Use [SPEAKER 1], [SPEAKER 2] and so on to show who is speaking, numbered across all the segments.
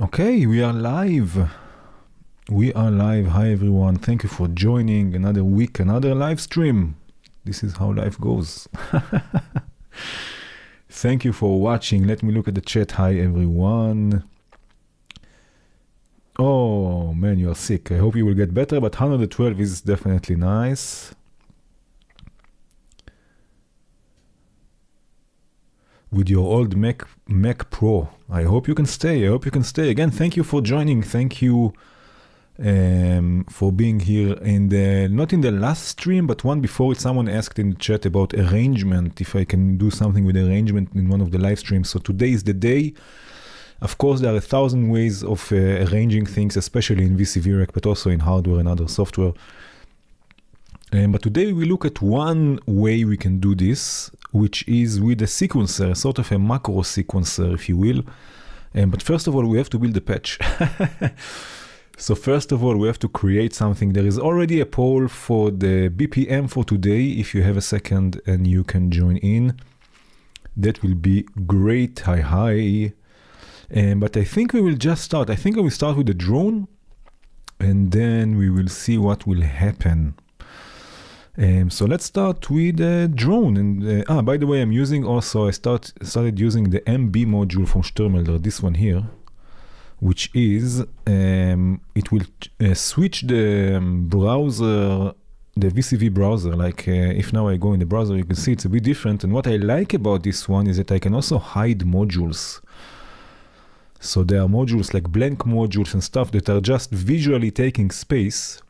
[SPEAKER 1] Okay, we are live. We are live. Hi everyone. Thank you for joining another week, another live stream. This is how life goes. Thank you for watching. Let me look at the chat. Hi everyone. Oh man, you're sick. I hope you will get better, but 112 is definitely nice. With your old Mac Pro. I hope you can stay. Again, thank you for joining. Thank you for being here. Not in the last stream, but one before it, someone asked in the chat about arrangement, if I can do something with arrangement in one of the live streams. So today is the day. Of course, there are 1,000 ways of arranging things, especially in VCV Rack, but also in hardware and other software. But today we look at one way we can do this, which is with a sequencer, sort of a macro sequencer, if you will. But first of all, we have to build a patch. So first of all, we have to create something. There is already a poll for the BPM for today. If you have a second and you can join in, that will be great. Hi. But I think we will just start. I think I will start with the drone, and then we will see what will happen. So let's start with the drone. And by the way, I'm using also, I started using the MB module from Stürmelder, this one here, which is, it will switch the browser, the VCV browser. Like if now I go in the browser, you can see it's a bit different. And what I like about this one is that I can also hide modules. So there are modules like blank modules and stuff that are just visually taking space,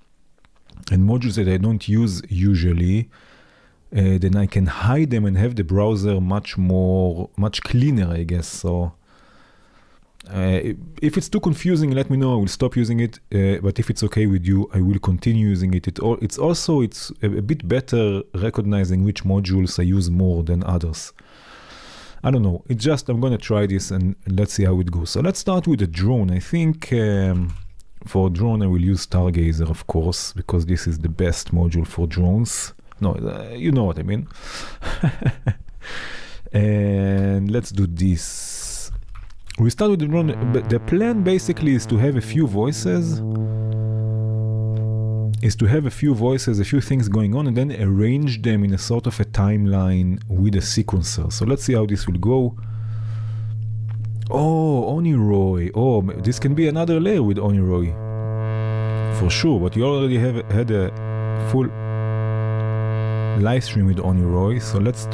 [SPEAKER 1] and modules that I don't use usually, then I can hide them and have the browser much cleaner, I guess. So if it's too confusing, let me know. I will stop using it. But if it's okay with you, I will continue using it. It's also a bit better recognizing which modules I use more than others. I don't know. It's just, I'm going to try this and let's see how it goes. So let's start with the drone. I think for drone, I will use Stargazer, of course, because this is the best module for drones. No, you know what I mean. And let's do this. We start with the drone. But the plan basically is to have a few voices. A few things going on, and then arrange them in a sort of a timeline with a sequencer. So let's see how this will go. Oh, Oniroy. Oh, this can be another layer with Oniroy. For sure, but you already had a full live stream with Oniroy. So let's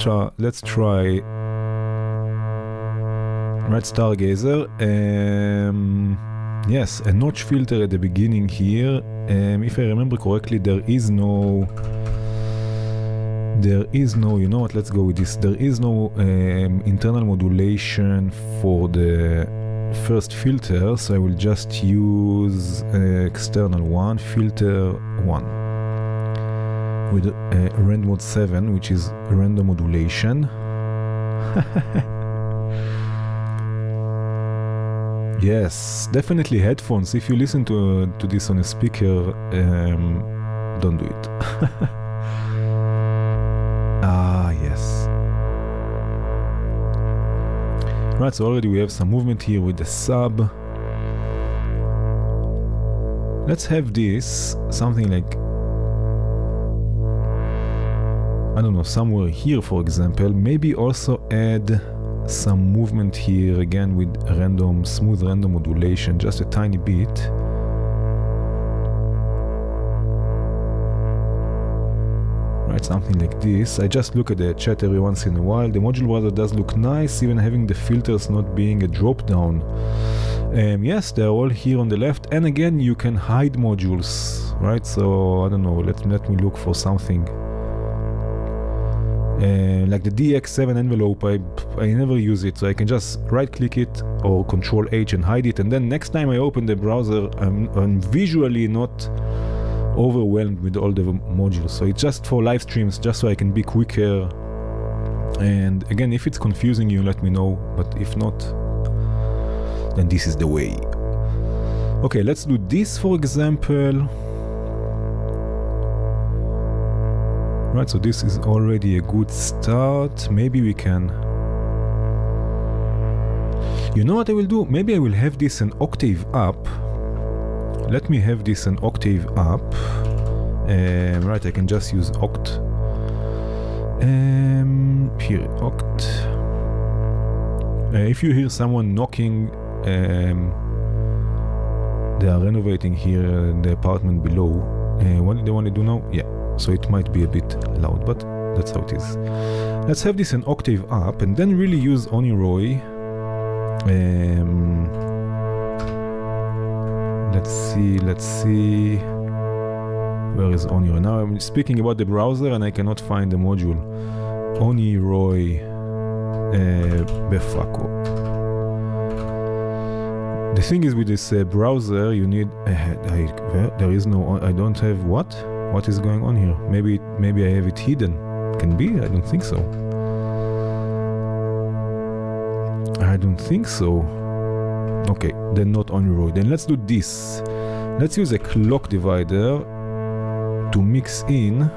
[SPEAKER 1] try Red Stargazer. Yes, a notch filter at the beginning here. If I remember correctly, there is no, you know what, let's go with this. There is no internal modulation for the first filter, so I will just use external one, filter 1, with rand mode 7, which is random modulation. Yes, definitely headphones. If you listen to this on a speaker, don't do it. Yes. Right, so already we have some movement here with the sub. Let's have this, something like, I don't know, somewhere here, for example. Maybe also add some movement here again with smooth random modulation, just a tiny bit. Right, something like this. I just look at the chat every once in a while. The module browser does look nice, even having the filters not being a drop down. Yes, they're all here on the left, and again you can hide modules, right? So I don't know, let me look for something. Like the DX7 envelope, I never use it, so I can just right click it or Control H and hide it, and then next time I open the browser, I'm visually not overwhelmed with all the modules. So it's just for live streams, just so I can be quicker. And again, if it's confusing you, let me know, but if not, then this is the way. Okay, let's do this, for example. Right, so this is already a good start. Maybe we can You know what I will do? Maybe I will have this an octave up. Let me have this an octave up. Right, I can just use oct. Here, oct. If you hear someone knocking, they are renovating here in the apartment below. What do they want to do now? Yeah, so it might be a bit loud, but that's how it is. Let's have this an octave up and then really use Oniroy. Let's see. Where is Oniroy? Now I'm speaking about the browser and I cannot find the module. Oniroy Befako. The thing is with this browser, you need there is no. I don't have what? What is going on here? Maybe I have it hidden. Can be. I don't think so. I don't think so. Okay, then not Oniroy. Then let's do this. Let's use a clock divider to mix in.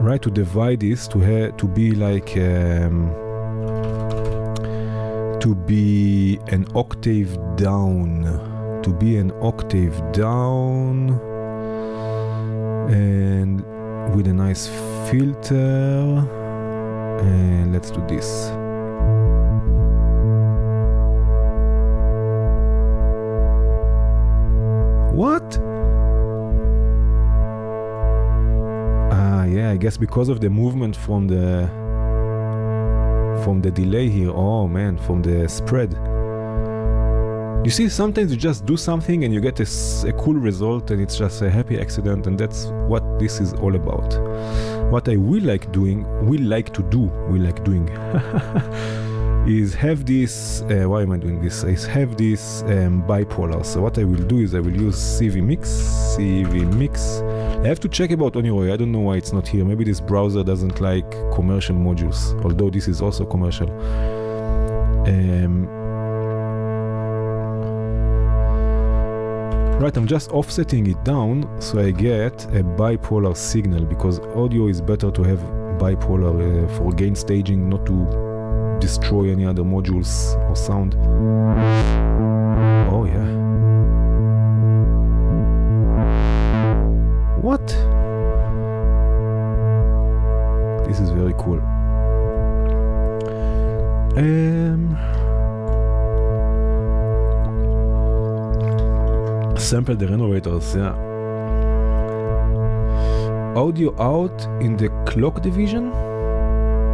[SPEAKER 1] Right, to divide this to be like. To be an octave down, and with a nice filter, and let's do this. What? Yeah, I guess because of the movement from the delay here. Oh man, from the spread. You see, sometimes you just do something and you get a cool result and it's just a happy accident, and that's what this is all about. What I like to do is have this, why am I doing this? Is have this bipolar. So what I will do is I will use CV Mix. I have to check about Oniroy. I don't know why it's not here. Maybe this browser doesn't like commercial modules, although this is also commercial. Right, I'm just offsetting it down so I get a bipolar signal, because audio is better to have bipolar for gain staging, not to destroy any other modules or sound. Oh yeah. What? This is very cool. Sample the renovators, yeah. Audio out in the clock division?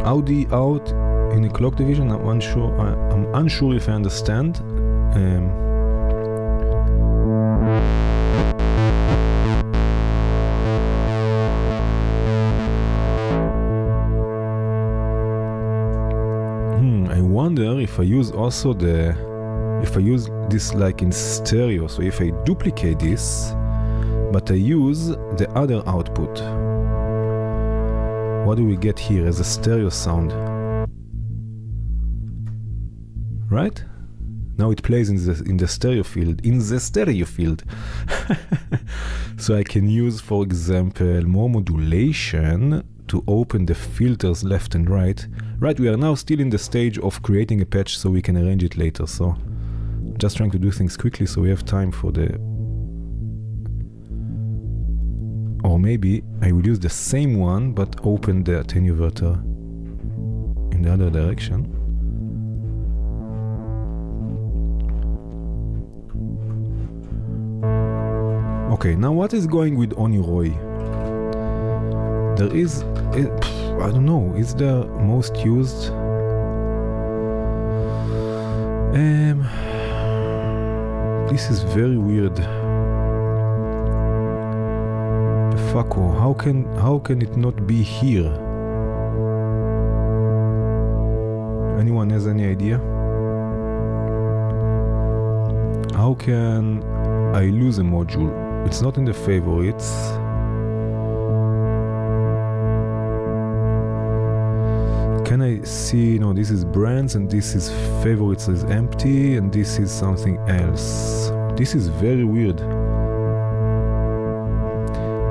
[SPEAKER 1] Audio out in the clock division? I'm unsure if I understand. I wonder if I use also if I use this like in stereo, so if I duplicate this, but I use the other output, what do we get here as a stereo sound? Right? Now it plays in the stereo field. So I can use, for example, more modulation to open the filters left and right. Right, we are now still in the stage of creating a patch so we can arrange it later. So just trying to do things quickly so we have time for the... Or maybe I will use the same one but open the attenuator in the other direction. Okay, now what is going with Oniroy? There is... I don't know, is the most used? This is very weird. Fucko, how can it not be here? Anyone has any idea? How can I lose a module? It's not in the favorites. Can I see? No, this is brands and this is favorites is empty and this is something else. This is very weird.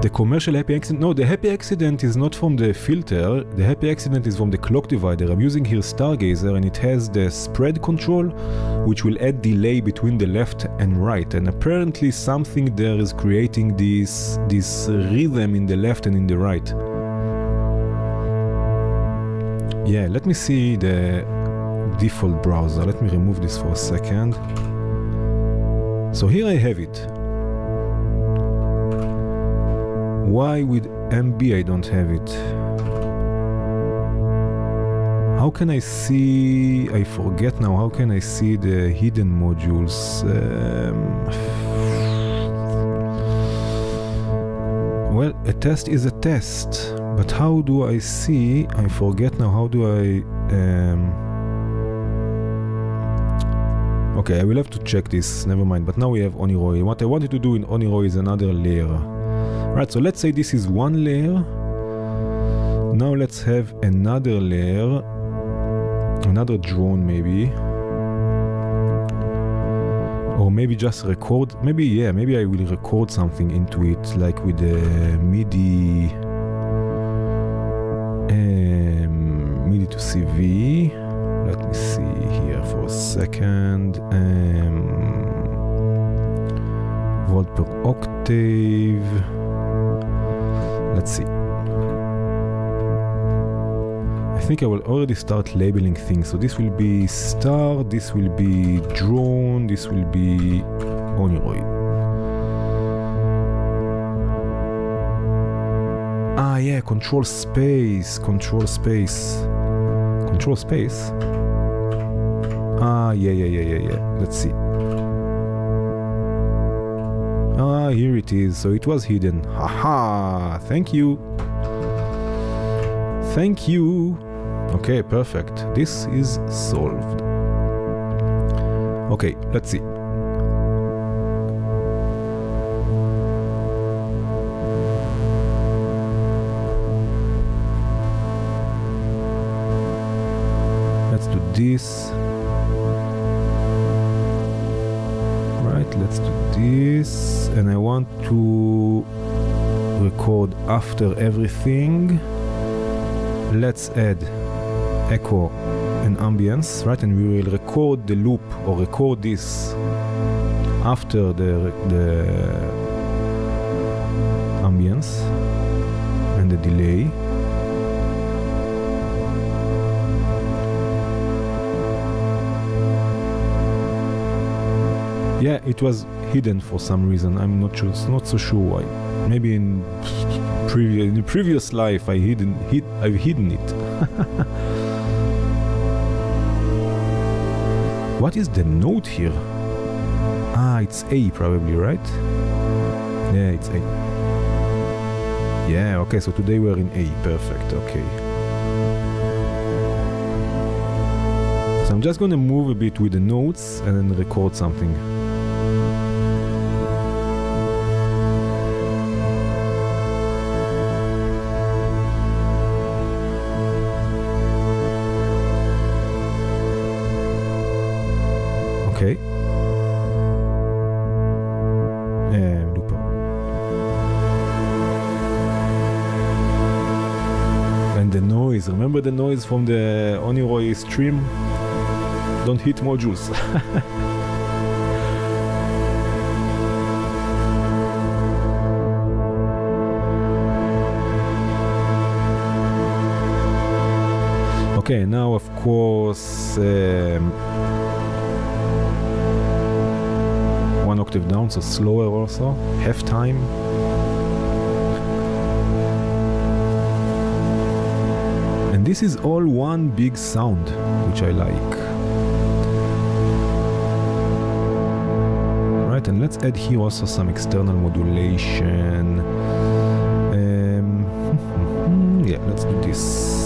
[SPEAKER 1] The commercial happy accident, no, the happy accident is not from the filter, the happy accident is from the clock divider. I'm using here Stargazer and it has the spread control, which will add delay between the left and right. And apparently something there is creating this rhythm in the left and in the right. Yeah, let me see the default browser. Let me remove this for a second. So here I have it. Why with MB I don't have it? How can I see, I forget now, how can I see the hidden modules? Well, a test is a test, but how do I see, I forget now, how do I... Okay, I will have to check this, never mind, but now we have Oniroi. What I wanted to do in Oniroi is another layer. Right, so let's say this is one layer. Now let's have another layer, another drone maybe. Or maybe just record, maybe I will record something into it, like with the MIDI to CV. Let me see here for a second. Volt per octave. Let's see. I think I will already start labeling things. So this will be star, this will be drone, this will be Oniroi. Ah yeah, control space. Ah yeah. Let's see. Ah, here it is. So it was hidden. Haha! Thank you. Okay, perfect. This is solved. Okay, let's see. Let's do this. Let's do this, and I want to record after everything. Let's add echo and ambience, right? And we will record the loop or record this after the ambience and the delay. Yeah, it was hidden for some reason. I'm not sure. Not so sure why. Maybe in the previous life I've hidden it. What is the note here? Ah, it's A probably, right? Yeah, it's A. Yeah, okay. So today we're in A. Perfect. Okay. So I'm just gonna move a bit with the notes and then record something. Okay. Looper. And the noise. Remember the noise from the Oniroi stream? Don't hit modules. Okay, now of course one octave down, so slower also, half time. And this is all one big sound, which I like. Right, and let's add here also some external modulation. Yeah, let's do this.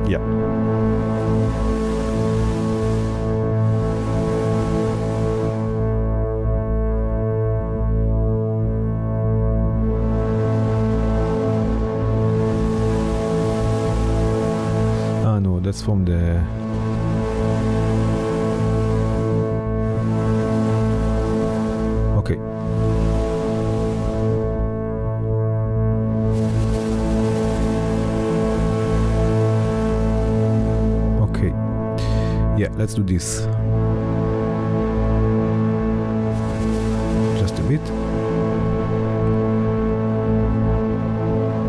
[SPEAKER 1] Yeah. Ah no, that's from the let's do this. Just a bit.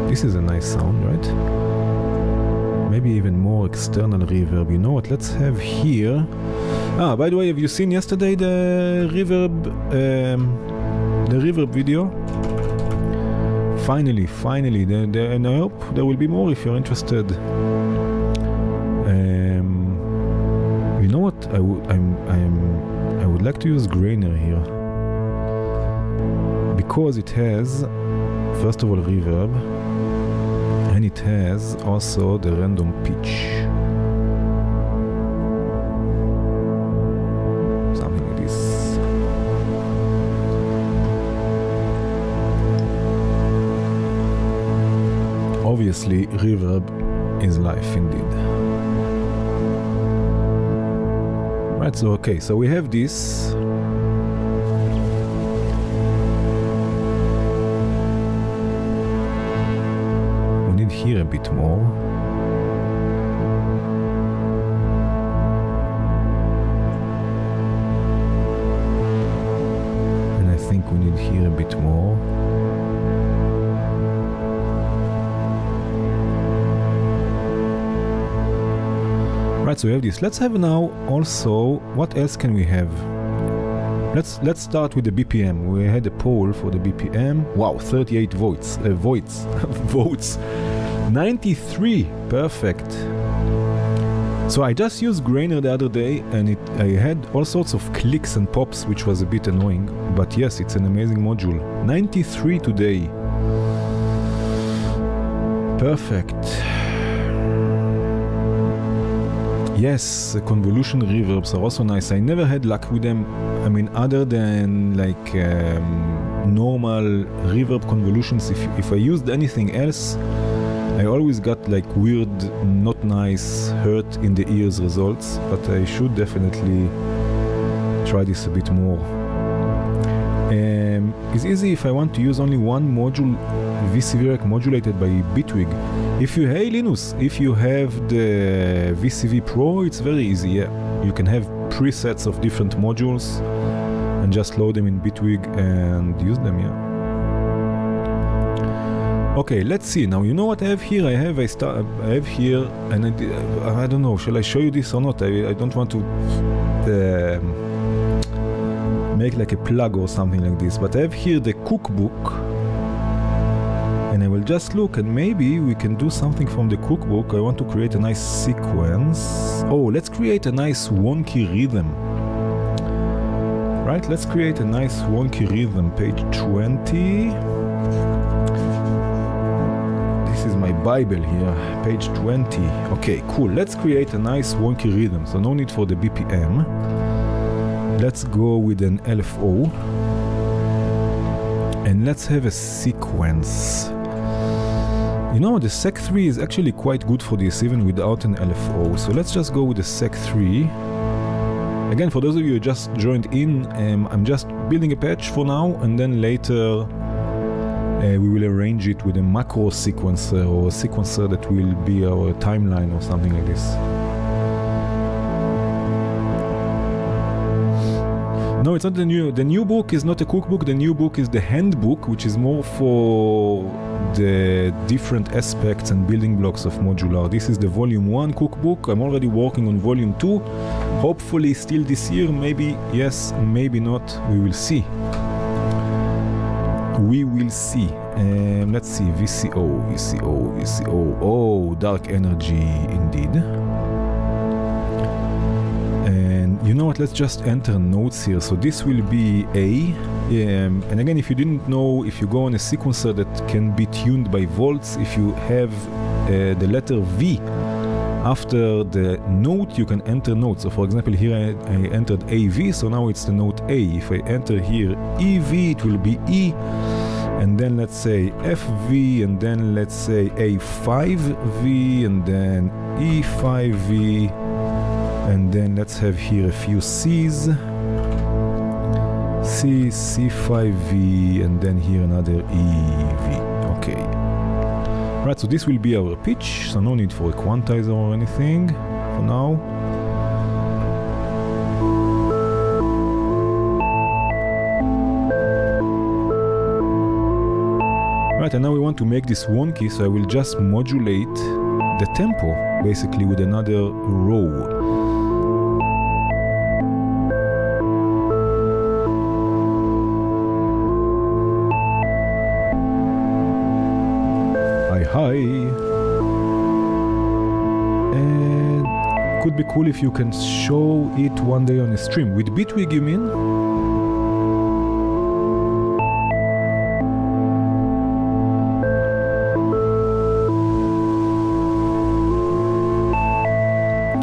[SPEAKER 1] This is a nice sound, right? Maybe even more external reverb. You know what? Let's have here. By the way, have you seen yesterday the reverb video? Finally, and I hope there will be more if you're interested. You know what? I would like to use Grainer here because it has, first of all, reverb, and it has also the random pitch. Something like this. Obviously, reverb is life indeed. Right, so okay, so we have this. We need here a bit more. And I think we need here a bit more. Right, so we have this. Let's have now also, what else can we have? Let's start with the BPM. We had a poll for the BPM. Wow, 38 votes. Votes. 93. Perfect. So I just used Grainer the other day and I had all sorts of clicks and pops, which was a bit annoying. But yes, it's an amazing module. 93 today. Perfect. Yes, convolution reverbs are also nice. I never had luck with them. I mean, other than like normal reverb convolutions. If I used anything else, I always got like weird, not nice, hurt in the ears results. But I should definitely try this a bit more. It's easy if I want to use only one module, VCV rack modulated by Bitwig. Hey Linus, if you have the VCV Pro, it's very easy. Yeah, you can have presets of different modules and just load them in Bitwig and use them. Yeah. Okay, let's see. Now you know what I have here. I have here, and I don't know. Shall I show you this or not? I don't want to make like a plug or something like this, but I have here the cookbook, and I will just look and maybe we can do something from the cookbook. I want to create a nice sequence. Oh, let's create a nice wonky rhythm. Right, let's create a nice wonky rhythm. Page 20. This is my Bible here, page 20. Okay, cool. Let's create a nice wonky rhythm. So no need for the BPM. Let's go with an LFO and let's have a sequence. You know, the Sec3 is actually quite good for this even without an LFO. So let's just go with the Sec3. Again, for those of you who just joined in, I'm just building a patch for now, and then later we will arrange it with a macro sequencer or a sequencer that will be our timeline or something like this. No, it's not the new book is not a cookbook. The new book is the handbook, which is more for the different aspects and building blocks of modular. This is the volume 1 cookbook. I'm already working on volume 2. Hopefully still this year, maybe yes, maybe not. We will see. We will see. Let's see, VCO. Oh, dark energy indeed. You know what, let's just enter notes here. So this will be A. And again, if you didn't know, if you go on a sequencer that can be tuned by volts, if you have the letter V after the note, you can enter notes. So for example, here I entered AV, so now it's the note A. If I enter here EV, it will be E. And then let's say FV, and then let's say A5V, and then E5V. And then let's have here a few C's, C, C5V, and then here another EV. Okay. Right, so this will be our pitch, so no need for a quantizer or anything for now. Right, and now we want to make this wonky, so I will just modulate the tempo, basically with another row. Hi. And could be cool if you can show it one day on a stream. With Bitwig, you mean?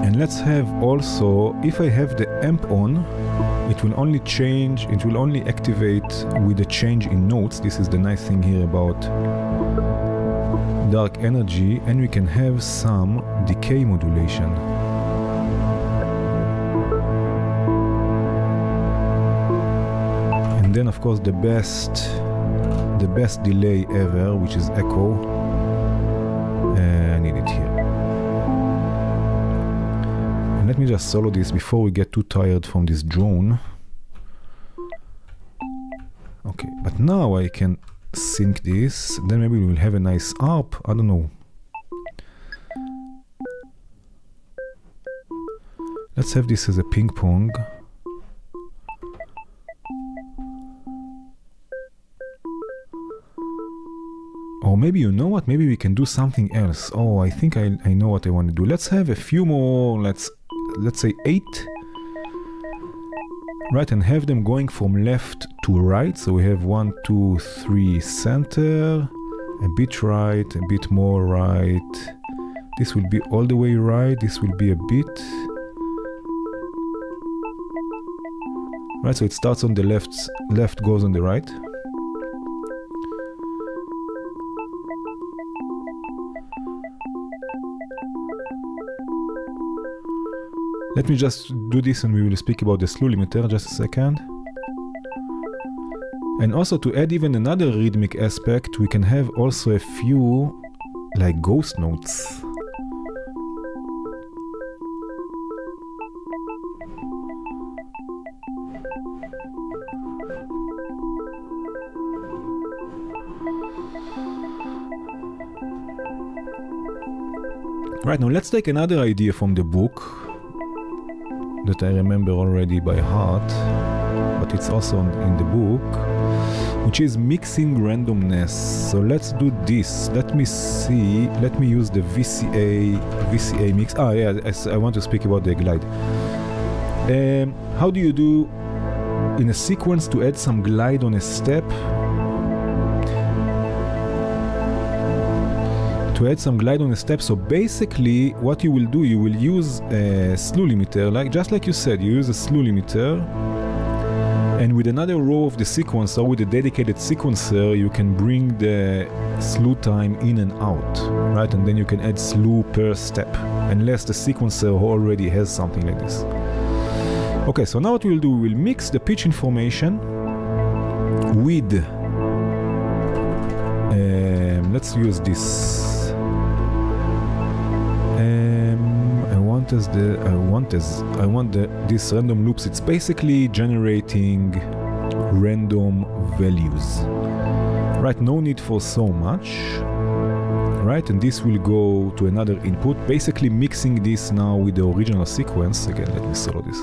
[SPEAKER 1] And let's have also, if I have the amp on, it will only change, it will only activate with a change in notes. This is the nice thing here about dark energy, and we can have some decay modulation. And then of course the best delay ever, which is echo. I need it here. And let me just solo this before we get too tired from this drone. Okay, but now I can sync this, then maybe we'll have a nice ARP, I don't know. Let's have this as a ping pong. Or maybe, you know what, maybe we can do something else. Oh, I think I know what I want to do. Let's have a few more, let's say 8. Right, and have them going from left to right. So we have 1, 2, 3 center, a bit right, a bit more right. This will be all the way right, this will be a bit. Right, so it starts on the left goes on the right. Let me just do this and we will speak about the slew limiter just a second. And also to add even another rhythmic aspect, we can have also a few like ghost notes. Right, now let's take another idea from the book that I remember already by heart, but it's also in the book, which is mixing randomness. So let's do this. Let me see. Let me use the VCA mix. Ah, yeah, I want to speak about the glide. How do you do in a sequence to add some glide on a step? To add some glide on a step, so basically what you will do, you will use a slew limiter, just like you said, you use a slew limiter, and with another row of the sequence, or with a dedicated sequencer, you can bring the slew time in and out, right? And then you can add slew per step, unless the sequencer already has something like this. Okay, so now what we'll do, we'll mix the pitch information with, let's use this. I want this random loops. It's basically generating random values. Right, no need for so much. Right, and this will go to another input, basically mixing this now with the original sequence. Again, let me solo this.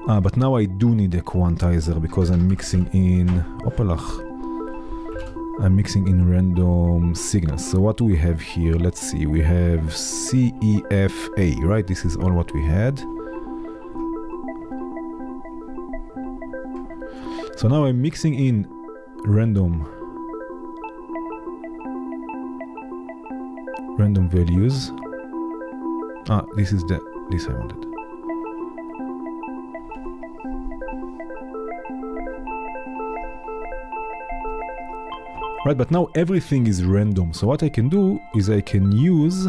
[SPEAKER 1] But now I do need a quantizer because I'm mixing in random signals. So what do we have here? Let's see, we have C, E, F, A, right? This is all what we had. So now I'm mixing in random values. This is this I wanted. Right, but now everything is random. So what I can do is I can use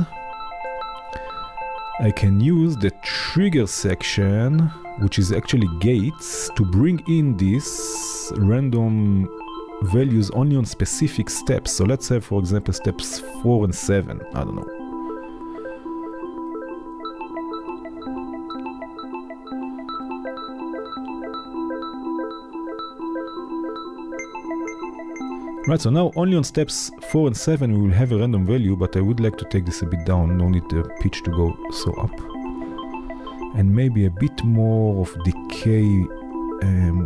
[SPEAKER 1] the trigger section, which is actually gates, to bring in these random values only on specific steps. So let's have, for example, steps 4 and 7. I don't know. Right, so now only on steps 4 and 7 we will have a random value, but I would like to take this a bit down, no need the pitch to go so up. And maybe a bit more of decay,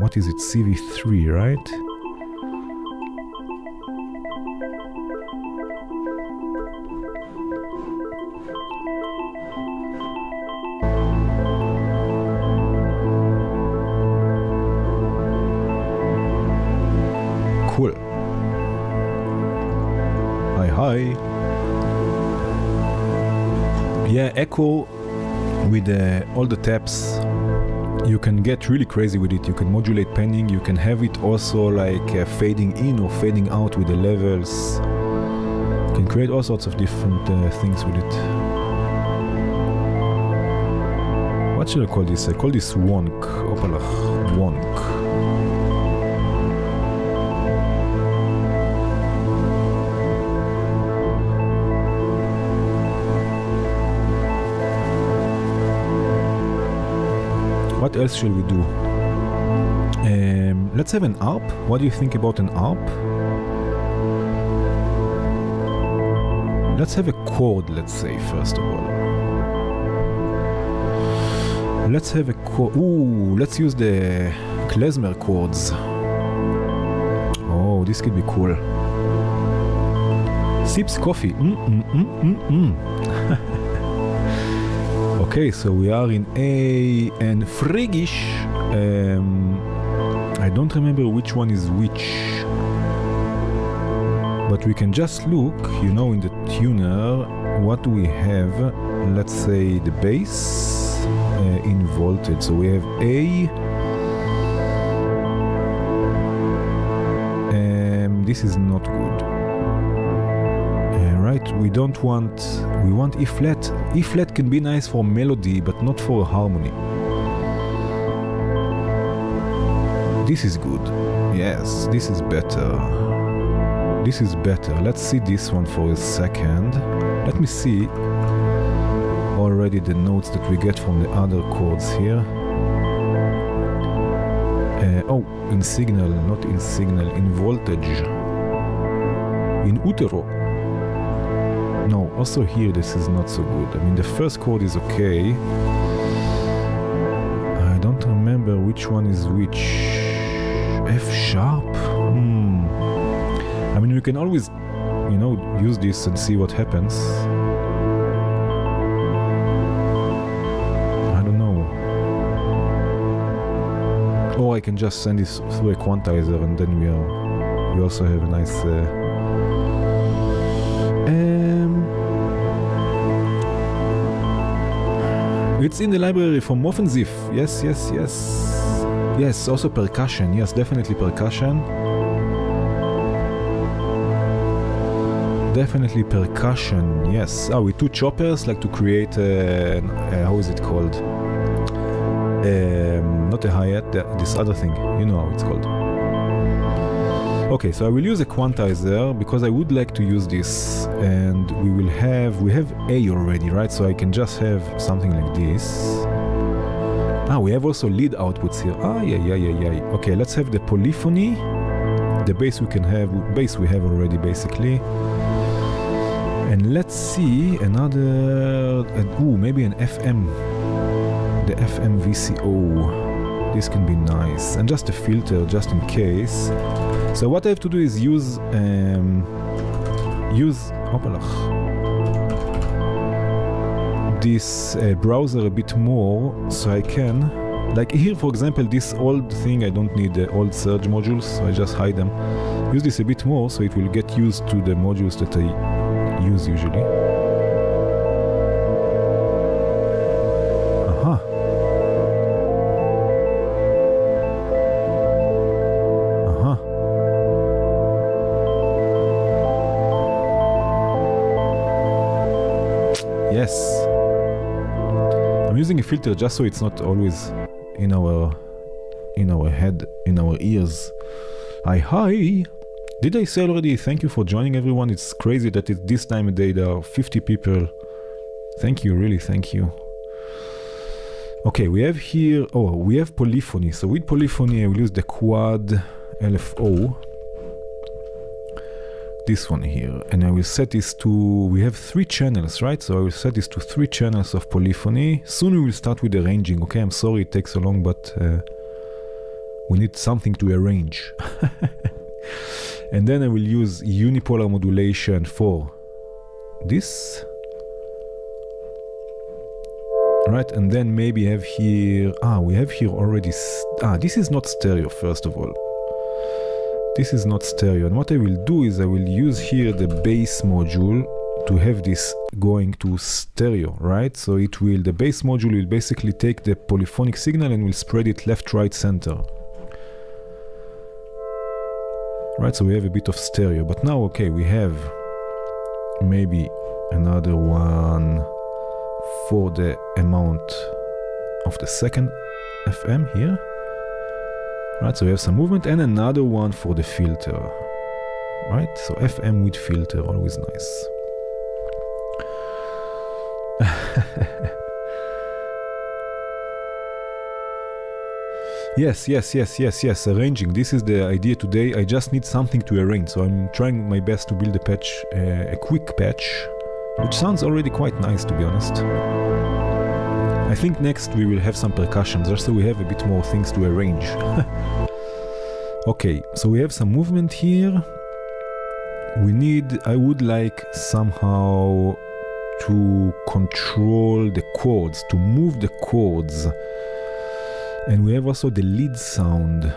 [SPEAKER 1] what is it, CV3, right? Cool. Hi. Yeah, echo with all the taps. You can get really crazy with it. You can modulate panning. You can have it also like fading in or fading out with the levels. You can create all sorts of different things with it. What should I call this? I call this wonk. Opalach. Wonk. What else shall we do? Let's have an ARP. What do you think about an ARP? Let's have a chord, let's say, first of all. Let's have a chord. Ooh, let's use the klezmer chords. Oh, this could be cool. Sips coffee. Okay, so we are in A and Frigish. I don't remember which one is which, but we can just look, you know, in the tuner, what do we have? Let's say the bass in voltage. So we have A. This is not good. Right, we want E flat. E flat can be nice for melody, but not for a harmony. This is good. Yes, this is better. This is better. Let's see this one for a second. Let me see already the notes that we get from the other chords here. In signal, not in signal, in voltage. In utero. No, also here this is not so good. I mean, the first chord is okay. I don't remember which one is which. F sharp? I mean, we can always, you know, use this and see what happens. I don't know. Or I can just send this through a quantizer and then we also have a nice... It's in the library from Offensive. Yes. Yes, also percussion. Yes, definitely percussion. Definitely percussion, yes. With two choppers, like to create how is it called? Not a hi-hat, this other thing. You know how it's called. Okay, so I will use a quantizer because I would like to use this, and we have A already, right? So I can just have something like this. We have also lead outputs here. Yeah. Okay, let's have the polyphony. The bass we have already basically. And let's see another, maybe an FM. The FM VCO. This can be nice. And just a filter, just in case. So what I have to do is use this browser a bit more, so I can, like here for example, this old thing, I don't need the old surge modules, so I just hide them. Use this a bit more so it will get used to the modules that I use usually. Yes. I'm using a filter just so it's not always in our head, in our ears. Hi. Did I say already thank you for joining everyone? It's crazy that it's this time of day there are 50 people. Thank you, really thank you. Okay, we have here, we have polyphony. So with polyphony I will use the quad LFO. this one here, and I will set this to, we have 3 channels, right? So I will set this to 3 channels of polyphony. Soon we will start with arranging. Okay, I'm sorry it takes so long, but we need something to arrange. And then I will use unipolar modulation for this. Right, and then maybe have here, we have here already, this is not stereo, first of all. This is not stereo, and what I will do is I will use here the bass module to have this going to stereo, right? So it will, the bass module will basically take the polyphonic signal and will spread it left, right, center. Right, so we have a bit of stereo, but now, okay, we have maybe another one for the amount of the second FM here. Right, so we have some movement, and another one for the filter. Right, so FM with filter, always nice. Yes, arranging. This is the idea today. I just need something to arrange, so I'm trying my best to build a patch, a quick patch, which sounds already quite nice, to be honest. I think next we will have some percussion, just so we have a bit more things to arrange. Okay, so we have some movement here. I would like somehow to control the chords, to move the chords. And we have also the lead sound.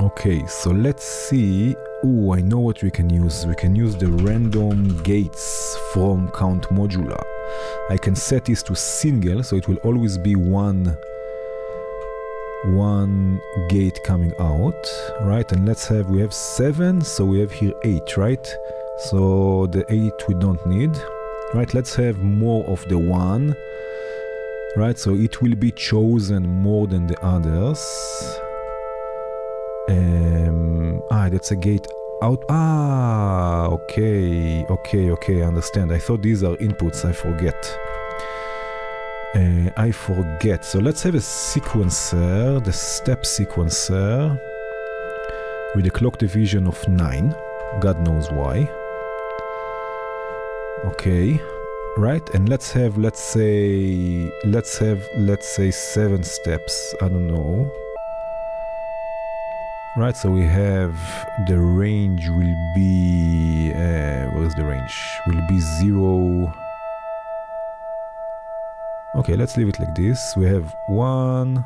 [SPEAKER 1] Okay, so let's see. I know what we can use. We can use the random gates from Count Modula. I can set this to single, so it will always be one gate coming out, right? And we have 7, so we have here 8, right? So the 8 we don't need, right? Let's have more of the 1, right? So it will be chosen more than the others. That's a gate out. Okay, I understand. I thought these are inputs. I forget. So let's have a sequencer, the step sequencer, with a clock division of 9. God knows why. Okay, right? And let's say 7 steps. I don't know. Right, so we have the range will be, what is the range? Will be 0. Okay, let's leave it like this. We have 1,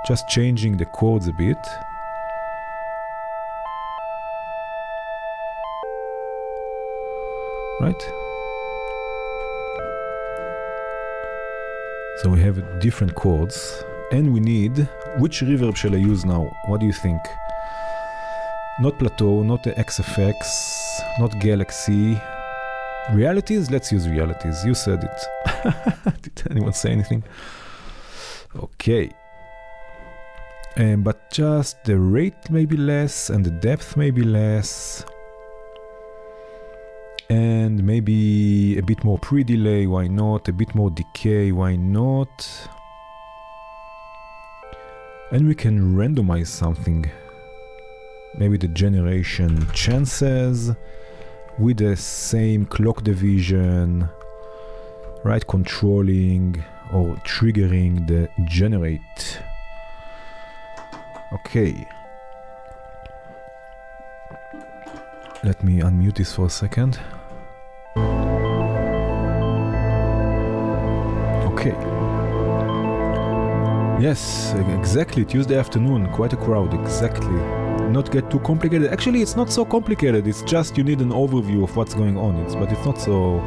[SPEAKER 1] just changing the chords a bit. Right? So we have different chords, and we need, which reverb shall I use now? What do you think? Not plateau, not the XFX, not Galaxy. Realities? Let's use realities. You said it. Did anyone say anything? Okay. But just the rate may be less, and the depth may be less. And maybe a bit more pre-delay, why not? A bit more decay, why not? And we can randomize something. Maybe the generation chances with the same clock division, right? Controlling or triggering the generate. Okay. Let me unmute this for a second. Okay. Yes, exactly. Tuesday afternoon, quite a crowd, exactly. Not get too complicated. Actually, it's not so complicated. It's just you need an overview of what's going on. But it's not so...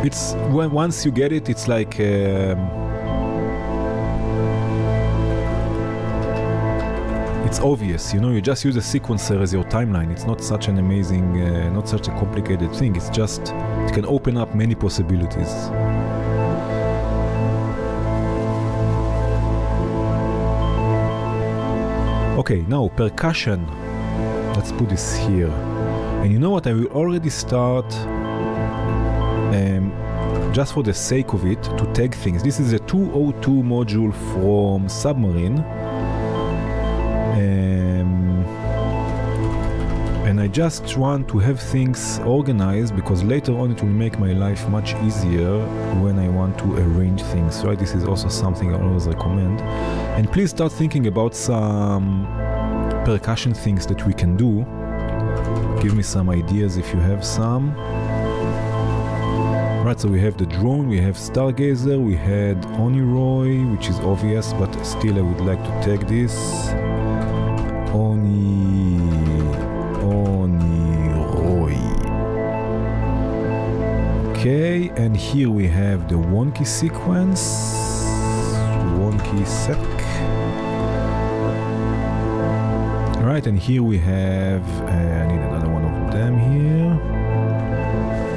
[SPEAKER 1] It's once you get it, it's like it's obvious, you know. You just use a sequencer as your timeline. It's not such an amazing, not such a complicated thing. It's just it can open up many possibilities. Okay, now percussion. Let's put this here. And you know what? I will already start, just for the sake of it, to tag things. This is a 202 module from Submarine. And I just want to have things organized because later on it will make my life much easier when I want to arrange things, right? This is also something I always recommend. And please start thinking about some percussion things that we can do. Give me some ideas if you have some. Right, so we have the drone, we have Stargazer, we had Oniroy, which is obvious, but still I would like to tag this. Oniroy. Okay, and here we have the wonky sequence. Wonky sec. Right, and here we have, I need another one of them here.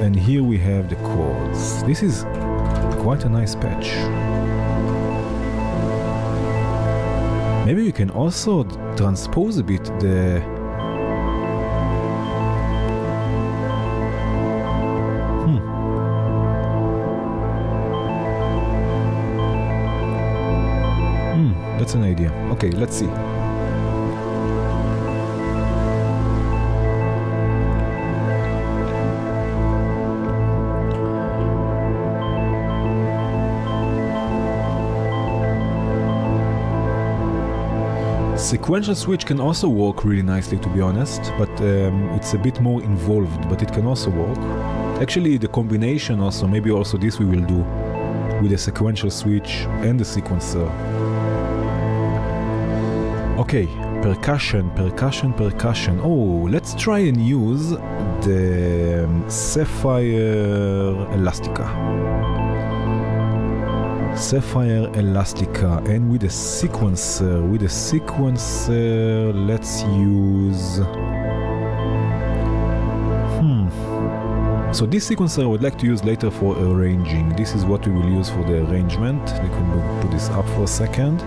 [SPEAKER 1] And here we have the chords. This is quite a nice patch. Maybe we can also transpose a bit the... That's an idea. Okay, let's see. Sequential switch can also work really nicely, to be honest, but it's a bit more involved, but it can also work. Actually, the combination also, maybe also this we will do with the sequential switch and the sequencer. Okay, percussion. Oh, let's try and use the Sapphire Elastica. And with a sequencer, let's use... So this sequencer I would like to use later for arranging. This is what we will use for the arrangement. We can put this up for a second.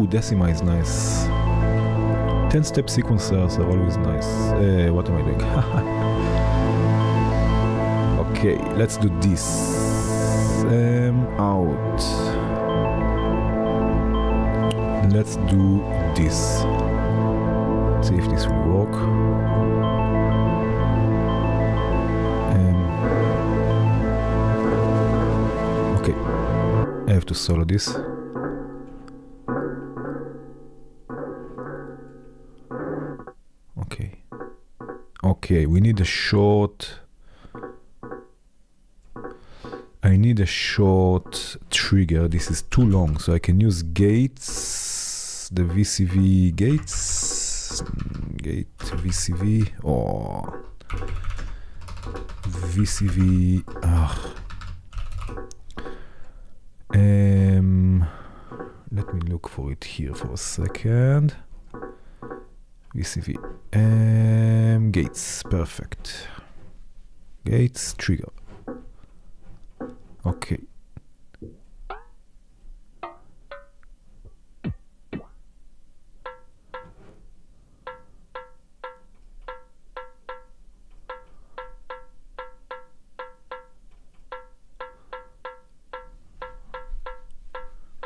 [SPEAKER 1] Decima is nice. 10-step sequencers are always nice. What am I doing? Okay, let's do this. Out. Let's do this. See if this will work. Okay, I have to solo this. Okay, we need a short... I need a short trigger. This is too long, so I can use gates, the VCV gates, gate VCV, or VCV. Let me look for it here for a second. VCV. Gates, perfect. Gates, trigger. Okay.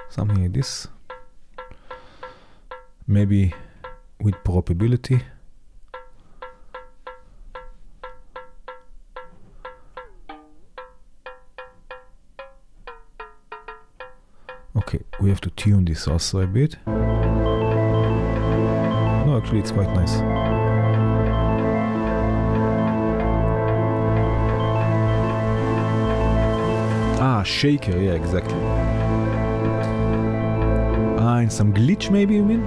[SPEAKER 1] Something like this. Maybe with probability. Okay, we have to tune this also a bit. No, actually it's quite nice. Ah, shaker, yeah, exactly. Ah, and some glitch maybe, you mean?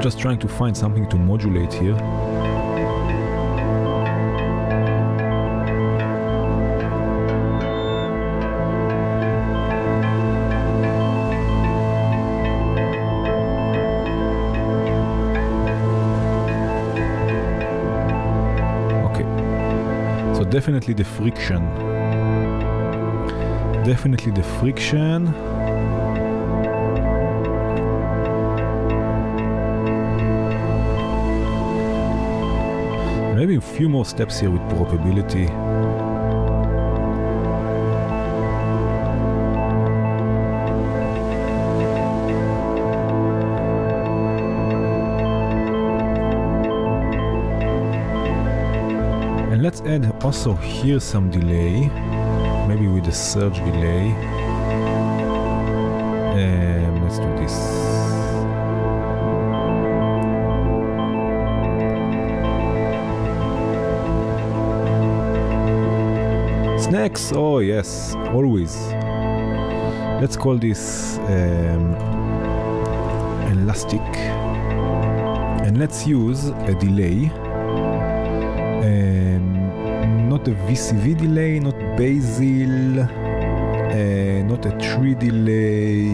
[SPEAKER 1] Just trying to find something to modulate here.
[SPEAKER 2] Definitely the friction. Maybe a few more steps here with probability. Let's add also here some delay, maybe with a surge delay. Let's do this. Snacks, oh yes, always. Let's call this elastic, and let's use a delay. Not a VCV delay, not Basil, not a tree delay.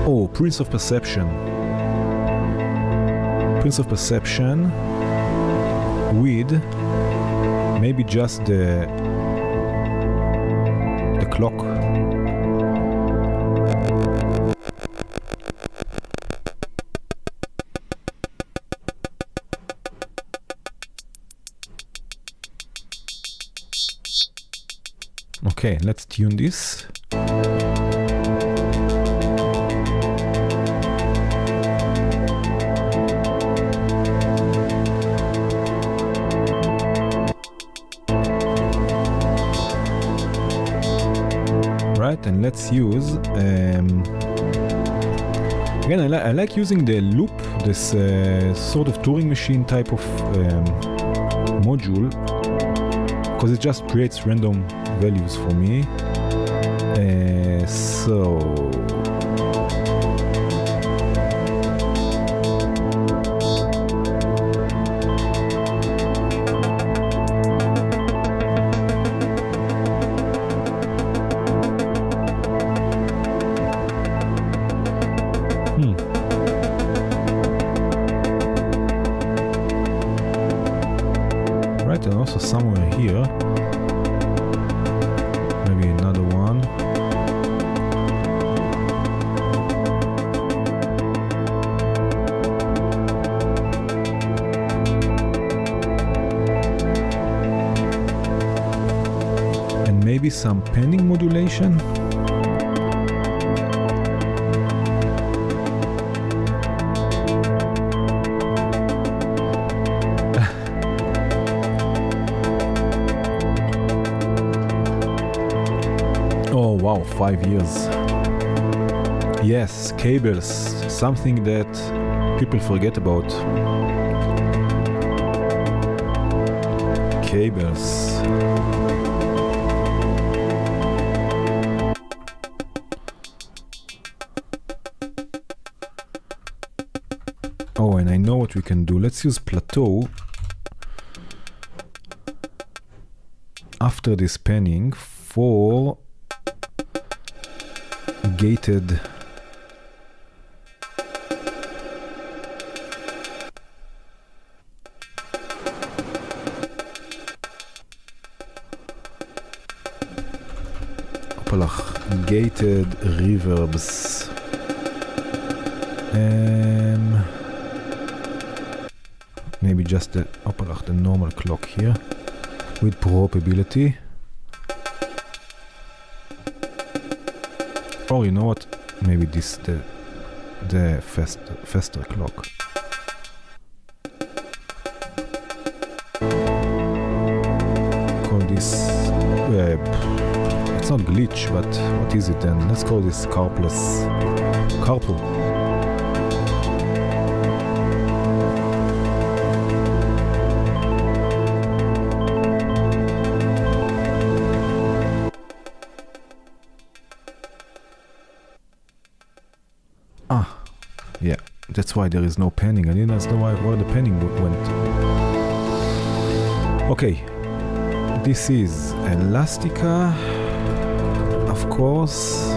[SPEAKER 2] Oh, Prince of Perception. With maybe just the clock. Okay, let's tune this. Right, and let's use again, I like using the loop, this sort of Turing machine type of module, because it just creates random values for me. Right, and also somewhere here. Another one. And maybe some pending modulation. Oh wow, 5 years. Yes, cables, something that people forget about. Cables. Oh, and I know what we can do. Let's use plateau after this panning for gated gated reverbs. Maybe just the normal clock here with probability. Or you know what? Maybe this the faster clock. Call this. It's not glitch, but what is it then? Let's call this carpal. Yeah,
[SPEAKER 1] That's why there is no panning. I didn't know where the panning went. Okay, this is Elastica, of course.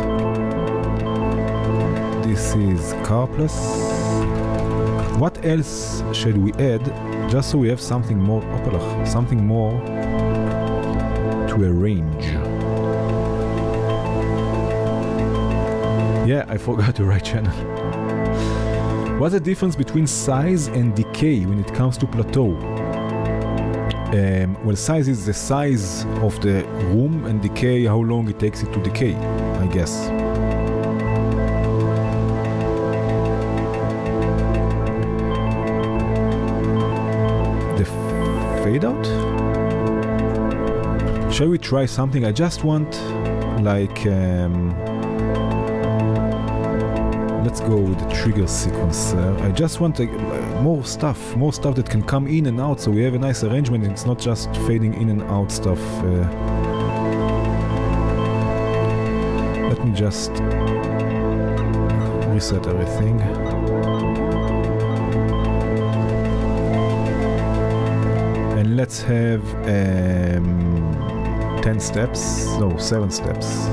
[SPEAKER 1] This is Carplus. What else should we add, just so we have something more, something more to arrange? Yeah, I forgot to write channel. What's the difference between size and decay when it comes to plateau? Well, size is the size of the room, and decay, how long it takes it to decay, I guess. The fade out? Shall we try something? I just want, like, let's go with the trigger sequencer. I just want more stuff that can come in and out, so we have a nice arrangement. It's not just fading in and out stuff. Let me just reset everything. And let's have 10 steps. No, 7 steps.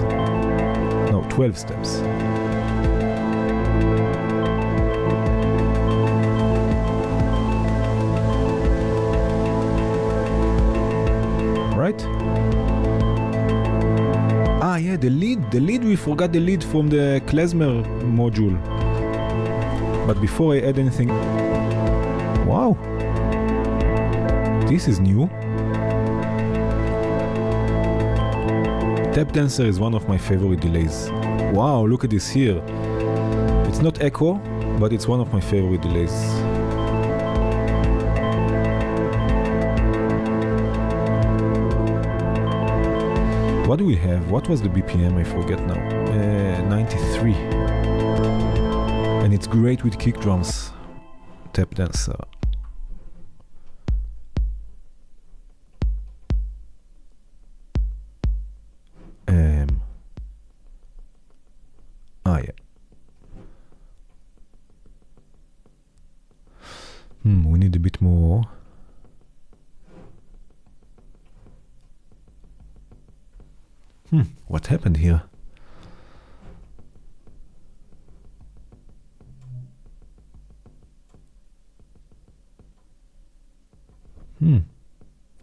[SPEAKER 1] No, 12 steps. Right? Ah, yeah, the lead, we forgot the lead from the klezmer module. But before I add anything... Wow! This is new. Tap dancer is one of my favorite delays. Wow, look at this here. It's not echo, but it's one of my favorite delays. What do we have? What was the BPM? I forget now. 93. And it's great with kick drums. Tap dancer. Yeah. We need a bit more. What happened here?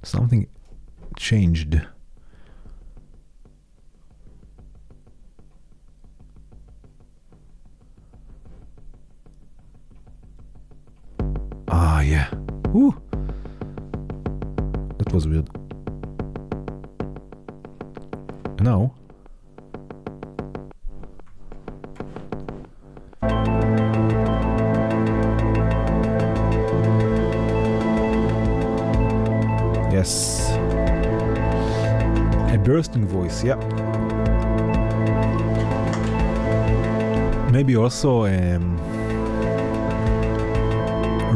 [SPEAKER 1] Something changed. Ah, yeah. Ooh. That was weird. Now, yes, a bursting voice, yeah. Maybe also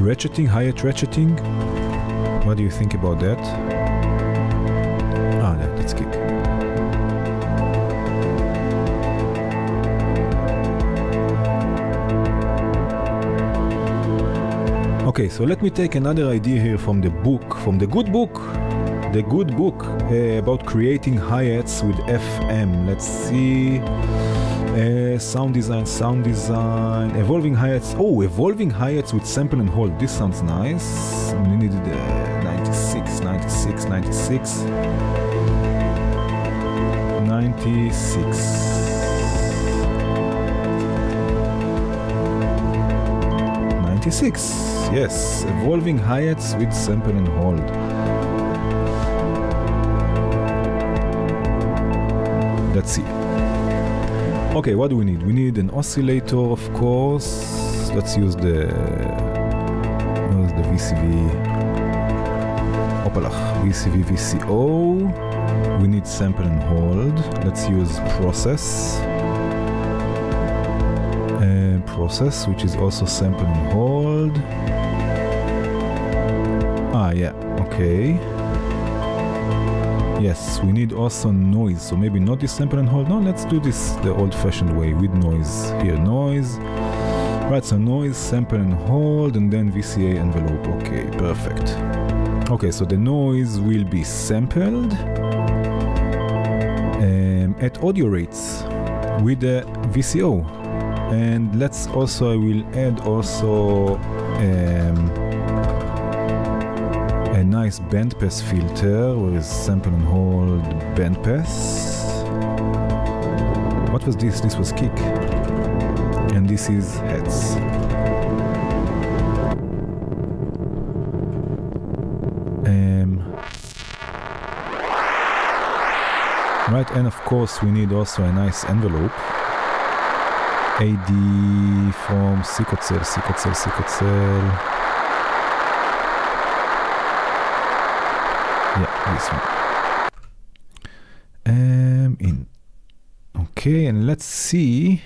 [SPEAKER 1] ratcheting, higher ratcheting. What do you think about that? Ah, yeah, let's kick. Okay, so let me take another idea here from the book, from the good book about creating hi-hats with FM. Let's see. Sound design, evolving hi-hats. Oh, evolving hi-hats with sample and hold. This sounds nice. We needed 96. 96. Yes, evolving hi-hats with sample and hold. Let's see. Okay, what do we need? We need an oscillator, of course. Let's use the VCV. VCV, VCO. We need sample and hold. Let's use process. Process, which is also sample and hold. Ah, yeah, okay. Yes, we need also noise, so maybe not this sample and hold. No, let's do this the old-fashioned way with noise. Here, noise. Right, so noise, sample and hold, and then VCA envelope. Okay, perfect. Okay, so the noise will be sampled at audio rates with the VCO. And let's also, I will add also a nice bandpass filter with sample and hold bandpass. What was this? This was kick. And this is heads. Right, and of course we need also a nice envelope. AD from Sikotzel. Yeah, this one. In. Okay, and let's see.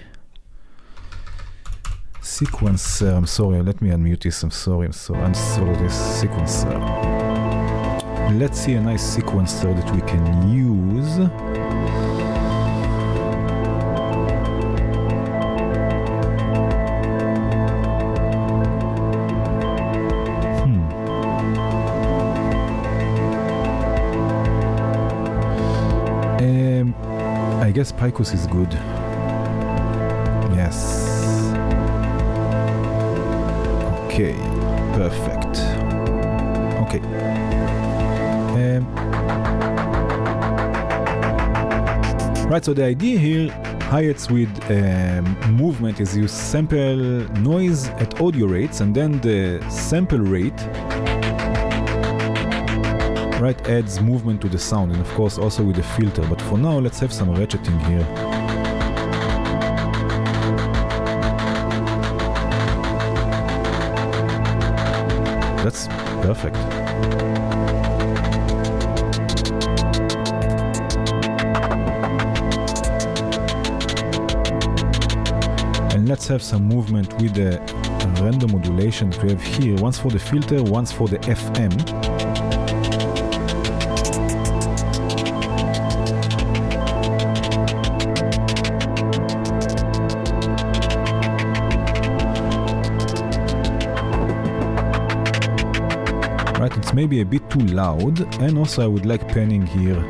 [SPEAKER 1] Sequencer. I'm sorry, let me unmute this. I'm sorry, this sequencer. Let's see a nice sequencer that we can use. I guess Picus is good. Yes. Okay, perfect. Okay. Right, so the idea here, hi-hats with movement, is you sample noise at audio rates, and then the sample rate, right, adds movement to the sound, and of course also with the filter. But for now, let's have some ratcheting here. That's perfect. And let's have some movement with the random modulation that we have here. Once for the filter, once for the FM. Right, it's maybe a bit too loud, and also I would like panning here.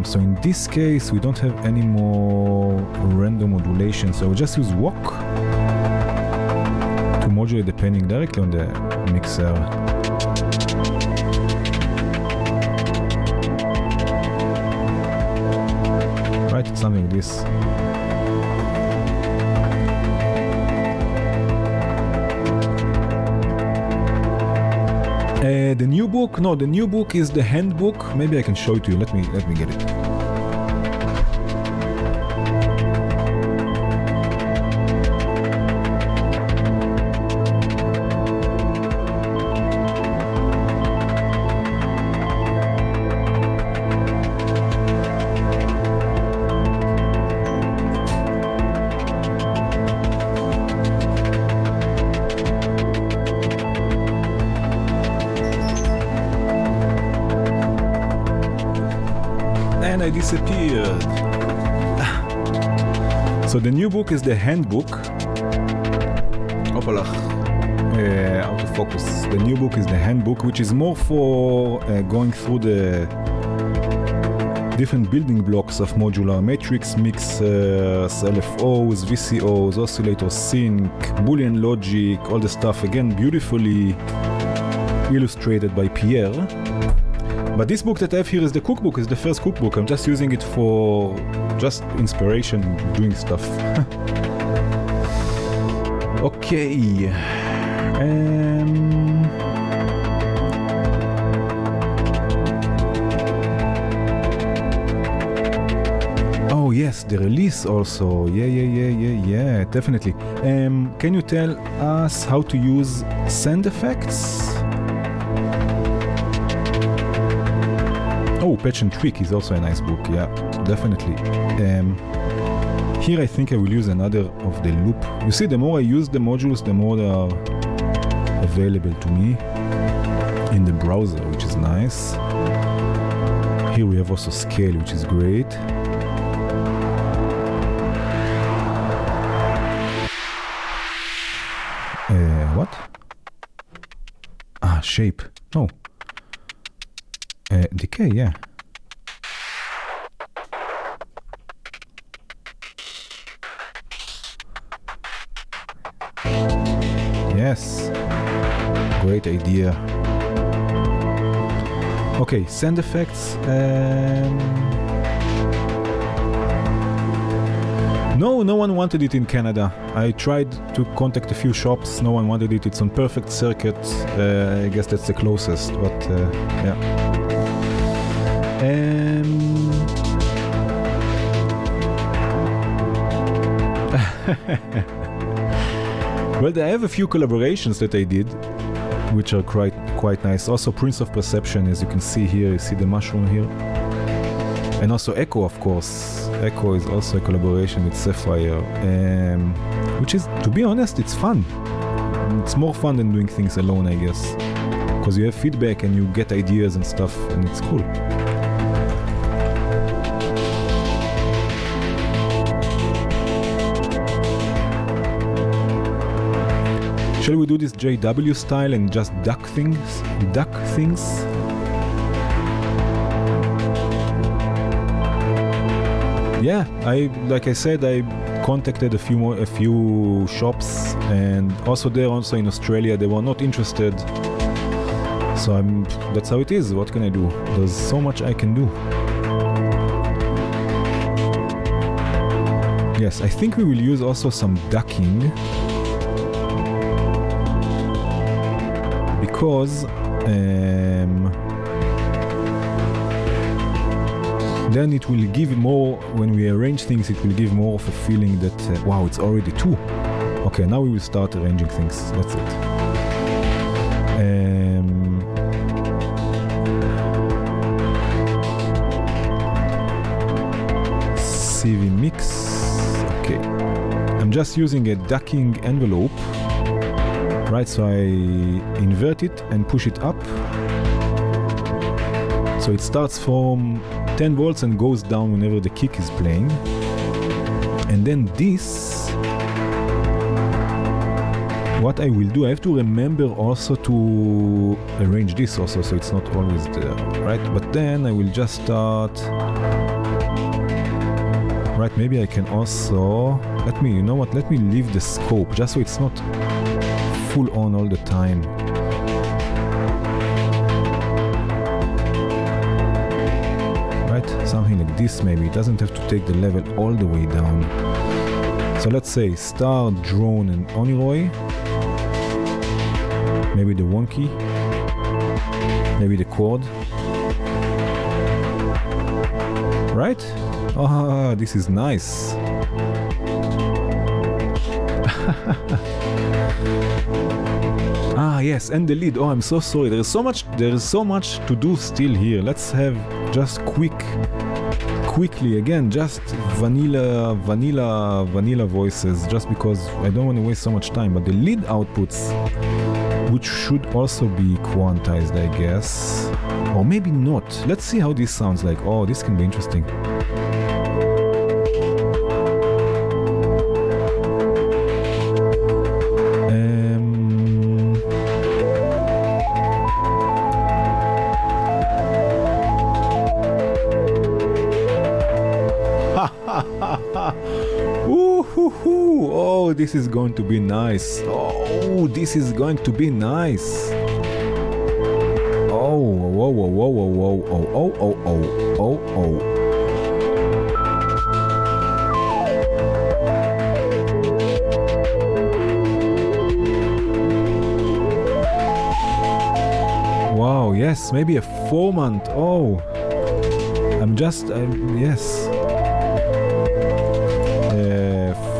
[SPEAKER 1] So in this case we don't have any more random modulation, so I'll just use walk to modulate the panning directly on the mixer. Right, it's something like this. The new book? No, the new book is the handbook. Maybe I can show it to you. Let me get it. I disappeared. So the new book is the handbook. Opalach. Out of focus. The new book is the handbook, which is more for going through the different building blocks of modular matrix, mixers, LFOs, VCOs, oscillators, sync, Boolean logic, all the stuff. Again, beautifully illustrated by Pierre. But this book that I have here is the cookbook, is the first cookbook. I'm just using it for just inspiration, doing stuff. Okay. Oh yes, the release also. Yeah, definitely. Can you tell us how to use sound effects? Oh, Patch and Trick is also a nice book, yeah, definitely. Here I think I will use another of the loop. You see, the more I use the modules, the more they are available to me in the browser, which is nice. Here we have also scale, which is great.
[SPEAKER 2] shape. No. Decay, yeah. Yes. Great idea. Okay, sound effects. No one wanted it in Canada. I tried to contact a few shops. No one wanted it. It's on Perfect Circuit. I guess that's the closest, but yeah. Well, I have a few collaborations that I did, which are quite nice. Also, Prince of Perception, as you can see here. You see the mushroom here. And also Echo, of course. Echo is also a collaboration with Sapphire, which is, to be honest, it's fun. It's more fun than doing things alone, I guess, because you have feedback and you get ideas and stuff, and it's cool. Shall we do this JW style and just duck things? Yeah, like I said, I contacted a few shops, and also in Australia they were not interested. So that's how it is. What can I do? There's so much I can do. Yes, I think we will use also some ducking, because then it will give more, when we arrange things, it will give more of a feeling that, wow, it's already 2. Okay, now we will start arranging things. That's it. CV mix. Okay. I'm just using a ducking envelope. Right, so I invert it and push it up. So it starts from 10 volts and goes down whenever the kick is playing. And then this, what I will do, I have to remember also to arrange this also, so it's not always there, right? But then I will just start. Right, maybe I can also, let me leave the scope, just so it's not full on all the time. Something like this maybe. It doesn't have to take the level all the way down. So let's say star, drone, and Oniroy. Maybe the wonky. Maybe the chord. Right? Ah, this is nice. Ah, yes, and the lead. Oh, I'm so sorry. There is so much to do still here. Let's have just quickly again, just vanilla voices, just because I don't want to waste so much time. But the lead outputs, which should also be quantized, I guess, or maybe not. Let's see how this sounds like. Oh, this can be interesting. Oh, this is going to be nice. Oh, this is going to be nice. Oh, whoa, whoa, whoa, whoa, whoa, oh, oh, oh, oh, oh, oh. Wow, yes, maybe a 4-month. Oh, yes.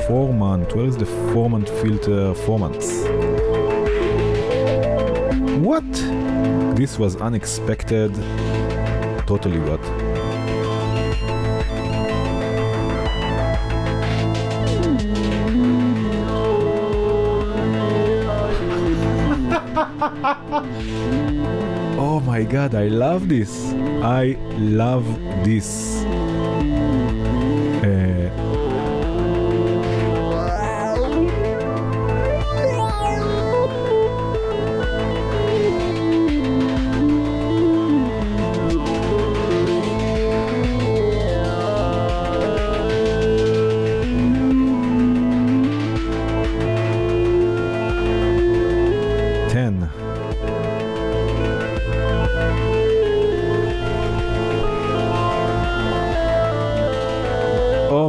[SPEAKER 2] 4-month. Where is the 4-month filter? 4 months. What? This was unexpected. Totally what? Oh my god, I love this. I love this.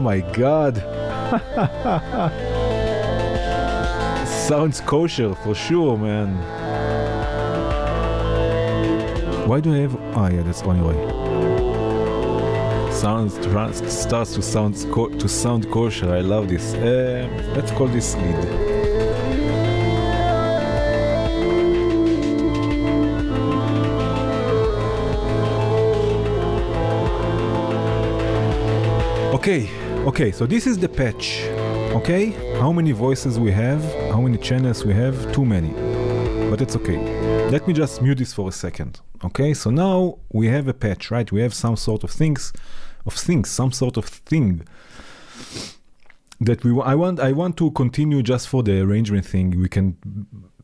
[SPEAKER 2] my God. Sounds kosher for sure, man. Why do I have... Ah, yeah, that's the only way. Starts to sound kosher. I love this. Let's call this lead. Okay, so this is the patch. Okay, how many voices we have, how many channels we have, too many, but it's okay. Let me just mute this for a second. Okay, so now we have a patch, right? We have some sort of some sort of thing that I want to continue just for the arrangement thing. We can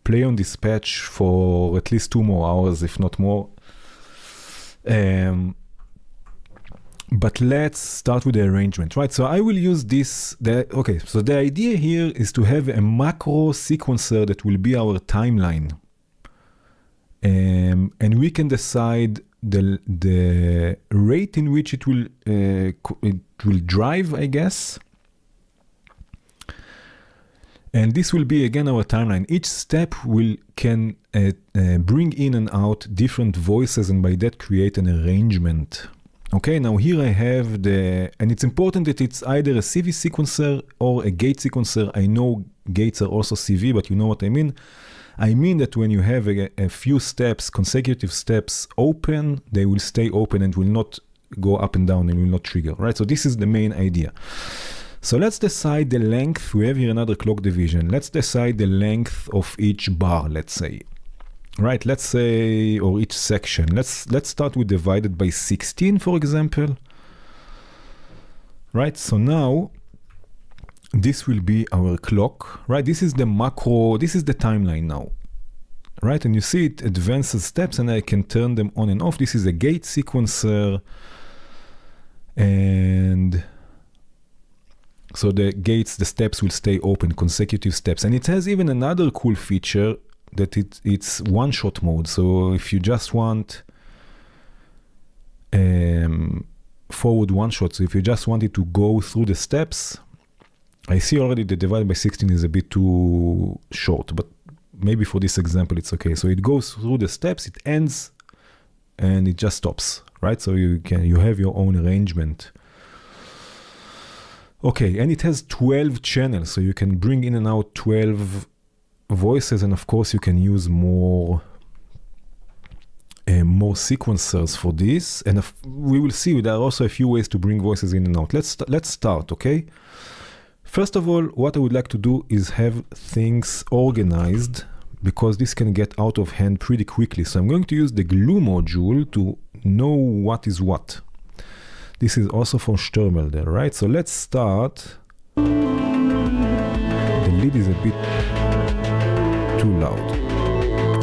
[SPEAKER 2] play on this patch for at least 2 more hours, if not more. But let's start with the arrangement, right? So I will use this. So the idea here is to have a macro sequencer that will be our timeline. And we can decide the rate in which it will drive, I guess. And this will be again our timeline. Each step can bring in and out different voices, and by that create an arrangement. Okay, now here I have and it's important that it's either a CV sequencer or a gate sequencer. I know gates are also CV, but you know what I mean. I mean that when you have a few steps, consecutive steps open, they will stay open and will not go up and down and will not trigger, right? So this is the main idea. So let's decide the length. We have here another clock division. Let's decide the length of each bar, let's say. Right, let's say, or each section. Let's start with divided by 16, for example. Right, so now this will be our clock, right? This is the macro, this is the timeline now, right? And you see it advances steps and I can turn them on and off. This is a gate sequencer. And so the steps will stay open, consecutive steps. And it has even another cool feature that it's one-shot mode. So if you just want forward one-shot, so if you just want it to go through the steps, I see already the divided by 16 is a bit too short, but maybe for this example it's okay. So it goes through the steps, it ends, and it just stops, right? So you have your own arrangement. Okay, and it has 12 channels, so you can bring in and out 12 voices, and of course you can use more sequencers for this, and we will see there are also a few ways to bring voices in and out. Let's start, okay? First of all, what I would like to do is have things organized, because this can get out of hand pretty quickly. So I'm going to use the glue module to know what is what. This is also from Störmelder, right? So let's start. The lead is a bit too loud.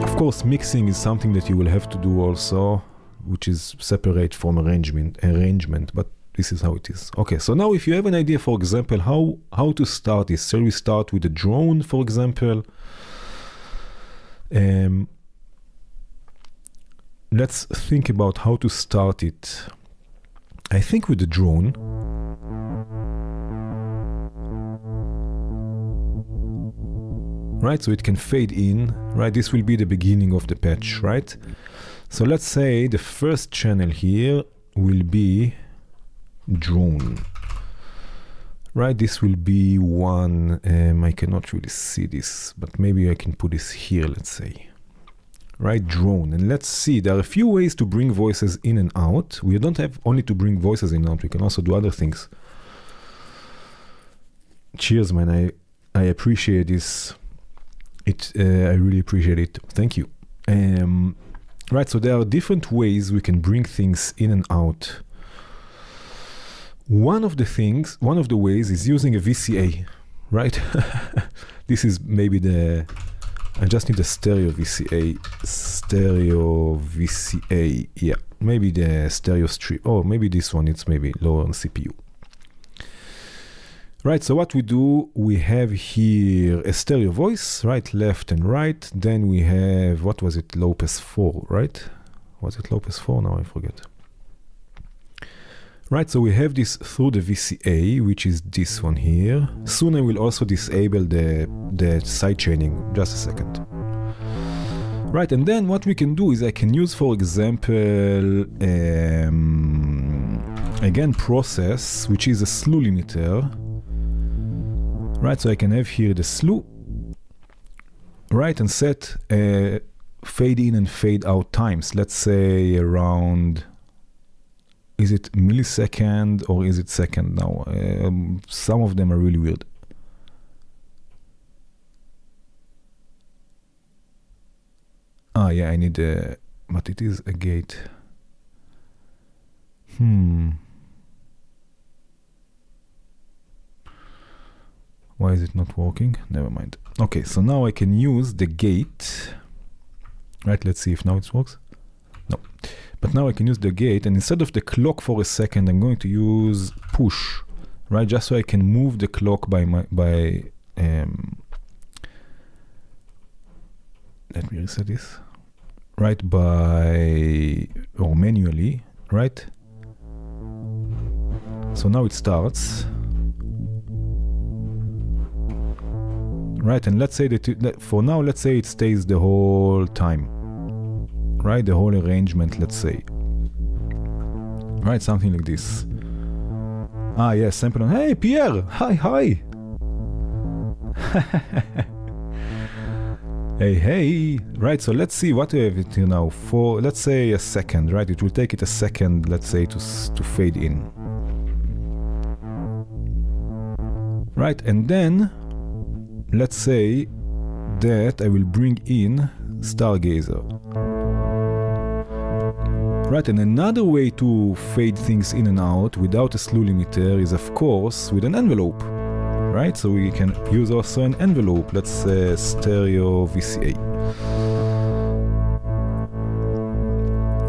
[SPEAKER 2] Of course, mixing is something that you will have to do also, which is separate from arrangement, but this is how it is. Okay, so now if you have an idea, for example, how to start this, shall we start with a drone, for example? Let's think about how to start it. I think with the drone. Right, so it can fade in, right? This will be the beginning of the patch, right? So let's say the first channel here will be drone. Right, this will be one, I cannot really see this, but maybe I can put this here, let's say. Right, drone. And let's see, there are a few ways to bring voices in and out. We don't have only to bring voices in and out, we can also do other things. Cheers, man, I appreciate this. I really appreciate it. Thank you. Right, so there are different ways we can bring things in and out. One of the ways is using a VCA, right? This is maybe I just need a stereo VCA, yeah, maybe the stereo strip, or maybe this one, it's maybe lower on CPU. Right, so what we do, we have here a stereo voice, right, left and right. Then we have, what was it, low pass 4, right? Was it low pass 4? Now I forget.
[SPEAKER 1] Right, so we have this through the VCA, which is this one here. Soon I will also disable the sidechaining. Just a second. Right, and then what we can do is I can use, for example, again, process, which is a slew limiter. Right, so I can have here the slew. Right, and set fade in and fade out times. Let's say around, is it millisecond or is it second now? Some of them are really weird. Yeah, I need but it is a gate. Why is it not working? Never mind. Okay, so now I can use the gate. Right, let's see if now it works. No. But now I can use the gate, and instead of the clock for a second, I'm going to use push. Right, just so I can move the clock let me reset this. Right, or manually, right? So now it starts. Right, and let's say that for now, let's say it stays the whole time. Right, the whole arrangement, let's say. Right, something like this. Yes, sample on. Hey, Pierre! Hi! Hey. Right, so let's see what we have it here now. For, let's say, a second, right? It will take it a second, let's say, to fade in. Right, and then let's say that I will bring in Stargazer. Right, and another way to fade things in and out without a slew limiter is, of course, with an envelope. Right, so we can use also an envelope. Let's say stereo VCA.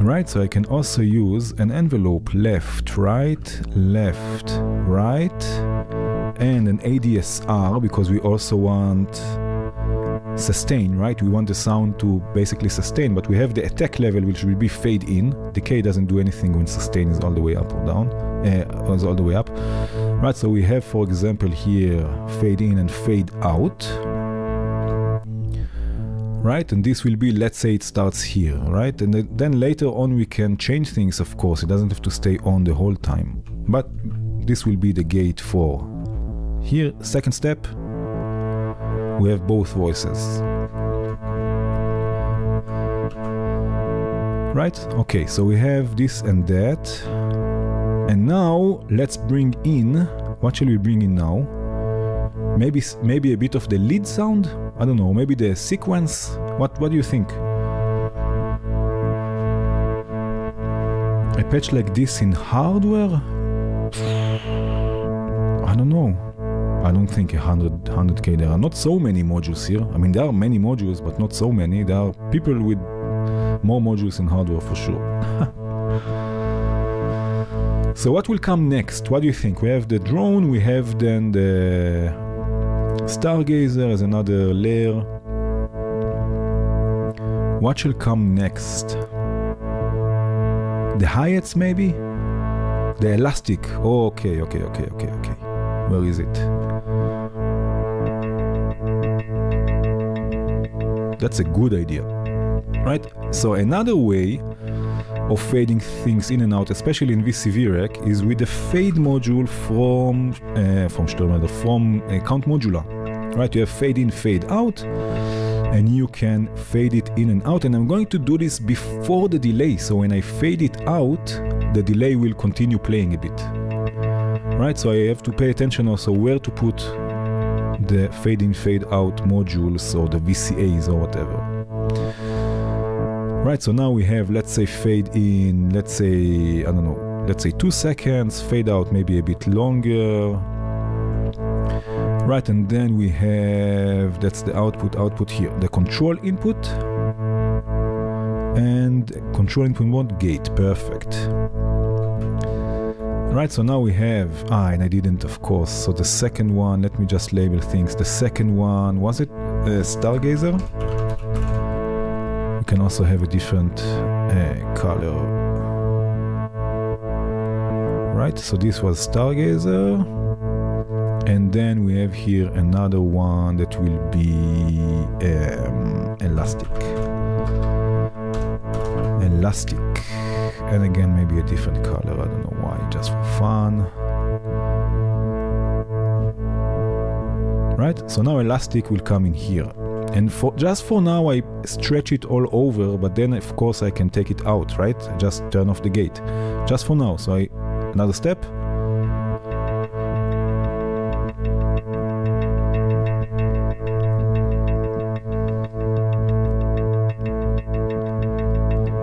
[SPEAKER 1] Right, so I can also use an envelope left, right, and an ADSR, because we also want sustain, right? We want the sound to basically sustain, but we have the attack level, which will be fade in. Decay doesn't do anything when sustain is all the way up or down, is all the way up. Right, so we have, for example, here fade in and fade out. Right, and this will be, let's say it starts here, right? And then later on we can change things, of course. It doesn't have to stay on the whole time. But this will be the gate for here. Second step, we have both voices. Right, okay, so we have this and that. And now let's bring in, what shall we bring in now? Maybe a bit of the lead sound? I don't know, maybe the sequence? What do you think? A patch like this in hardware? I don't know. I don't think 100K. There are not so many modules here. I mean, there are many modules, but not so many. There are people with more modules in hardware for sure. So what will come next? What do you think? We have the drone, we have then the Stargazer as another layer. What shall come next? The hi-hats maybe? The elastic. Oh, okay. Where is it? That's a good idea. Right? So another way of fading things in and out, especially in VCV-Rec, is with the fade module from Count Modular. Right, you have fade in, fade out, and you can fade it in and out. And I'm going to do this before the delay, so when I fade it out, the delay will continue playing a bit. Right, so I have to pay attention also where to put the fade in, fade out modules or the VCAs or whatever. Right, so now we have, let's say, fade in, let's say, I don't know, let's say 2 seconds, fade out maybe a bit longer. Right, and then we have, that's the output here, the control input, and control input mode, gate, perfect. Right, so now we have, and I didn't, of course, so the second one, let me just label things. The second one, was it Stargazer? You can also have a different color. right? So this was Stargazer, and then we have here another one that will be Elastic, and again maybe a different color, I don't know why, just for fun. Right, so now Elastic will come in here, and just for now I stretch it all over, but then of course I can take it out, right? I just turn off the gate just for now. So another step,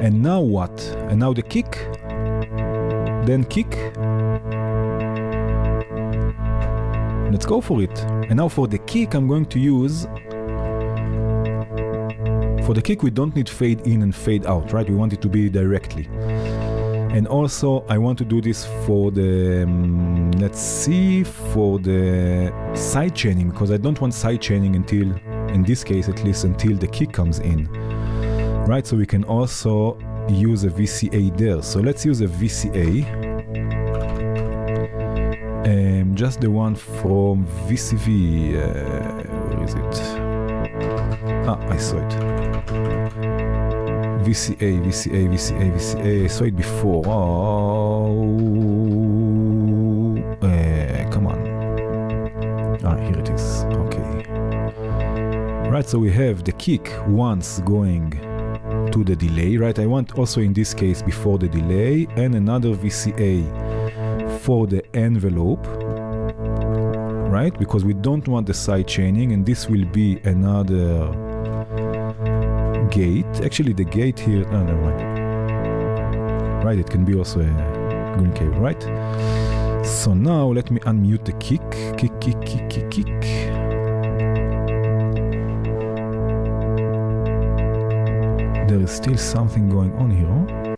[SPEAKER 1] and now what? And now the kick, then kick. Let's go for it. And now for the kick I'm going to use, for the kick we don't need fade in and fade out, right? We want it to be directly. And also I want to do this for the, let's see, for the side chaining, because I don't want side chaining until, in this case at least, until the kick comes in. Right, so we can also use a VCA there. So let's use a VCA. Just the one from VCV, where is it? I saw it. VCA, I saw it before. Come on. Here it is, okay. Right, so we have the kick once going to the delay, right? I want also in this case before the delay, and another VCA for the envelope, right? Because we don't want the side chaining, and this will be another gate. Actually the gate here, no, never mind. Right, it can be also a green cable, right? So now let me unmute the kick. There is still something going on here,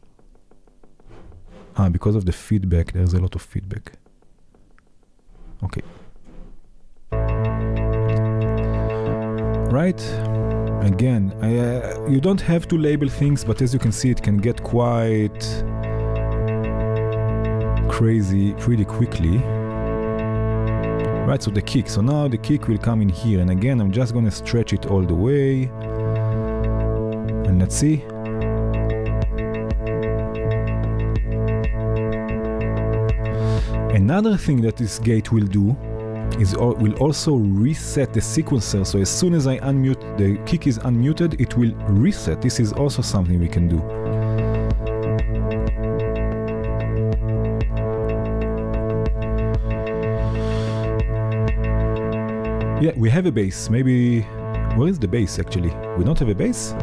[SPEAKER 1] huh? Because of the feedback, there's a lot of feedback. Okay. Right, again, you don't have to label things, but as you can see it can get quite crazy pretty quickly. Right, so the kick, so now the kick will come in here, and again I'm just gonna stretch it all the way, and let's see. Another thing that this gate will do is will also reset the sequencer. So as soon as I unmute, the kick is unmuted, it will reset. This is also something we can do. Yeah, we have a bass. Maybe, where is the bass actually? We don't have a bass?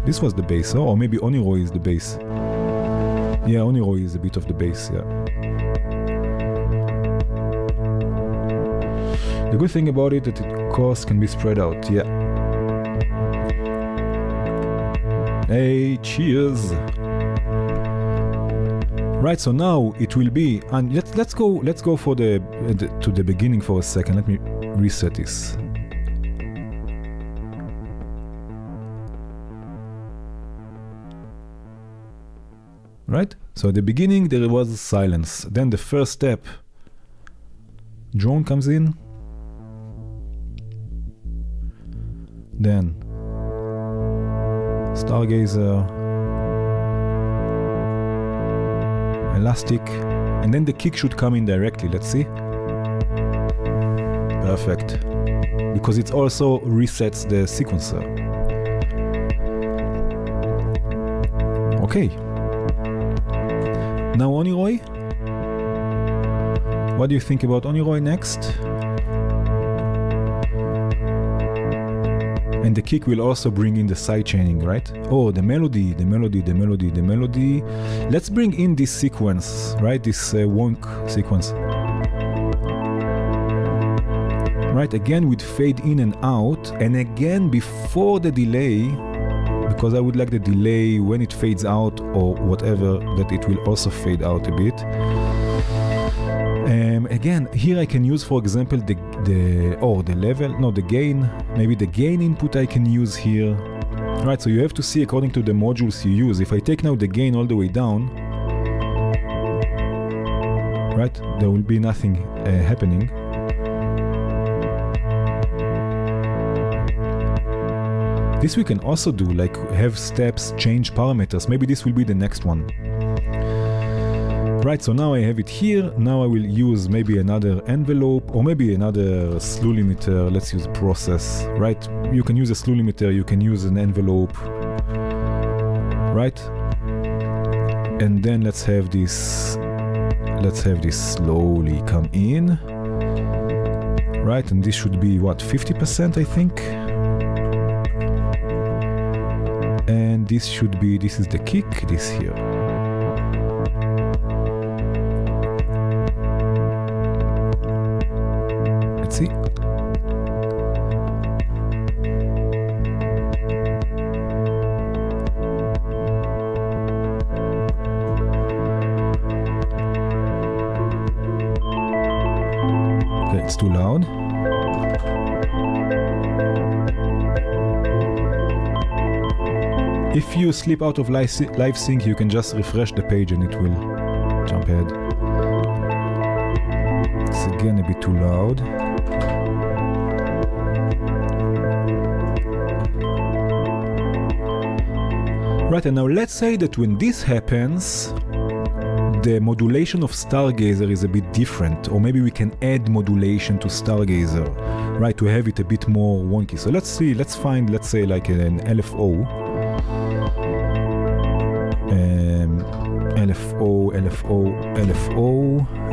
[SPEAKER 1] This was the bass, or maybe Oniroy is the bass. Yeah, Oniroy is a bit of the bass, yeah. The good thing about it that the cost can be spread out, yeah. Hey, cheers! Right, so now it will be, and let's go for the to the beginning for a second. Let me reset this. Right? So at the beginning there was silence. Then the first step, drone comes in. Then Stargazer, Elastic, and then the kick should come in directly. Let's see. Perfect. Because it also resets the sequencer. Okay. Now Oniroy. What do you think about Oniroy next? And the kick will also bring in the side chaining, right? Oh, the melody. Let's bring in this sequence, right? This wonk sequence. Right, again with fade in and out, and again before the delay, because I would like the delay when it fades out or whatever, that it will also fade out a bit. Again, here I can use, for example, the gain. Maybe the gain input I can use here. Right, so you have to see according to the modules you use. If I take now the gain all the way down,
[SPEAKER 2] right? There will be nothing happening. This we can also do, like have steps, change parameters. Maybe this will be the next one. Right, so now I have it here. Now I will use maybe another envelope or maybe another slew limiter. Let's use process, right? You can use a slew limiter, you can use an envelope, right? And then let's have this slowly come in, right? And this should be what, 50%, I think. And this should be, this is the kick, this here. Let's see. Okay, it's too loud. If you slip out of live sync, you can just refresh the page and it will jump ahead. It's again a bit too loud. Right, and now let's say that when this happens, the modulation of Stargazer is a bit different, or maybe we can add modulation to Stargazer, right, to have it a bit more wonky. So let's see, let's find, let's say like an LFO.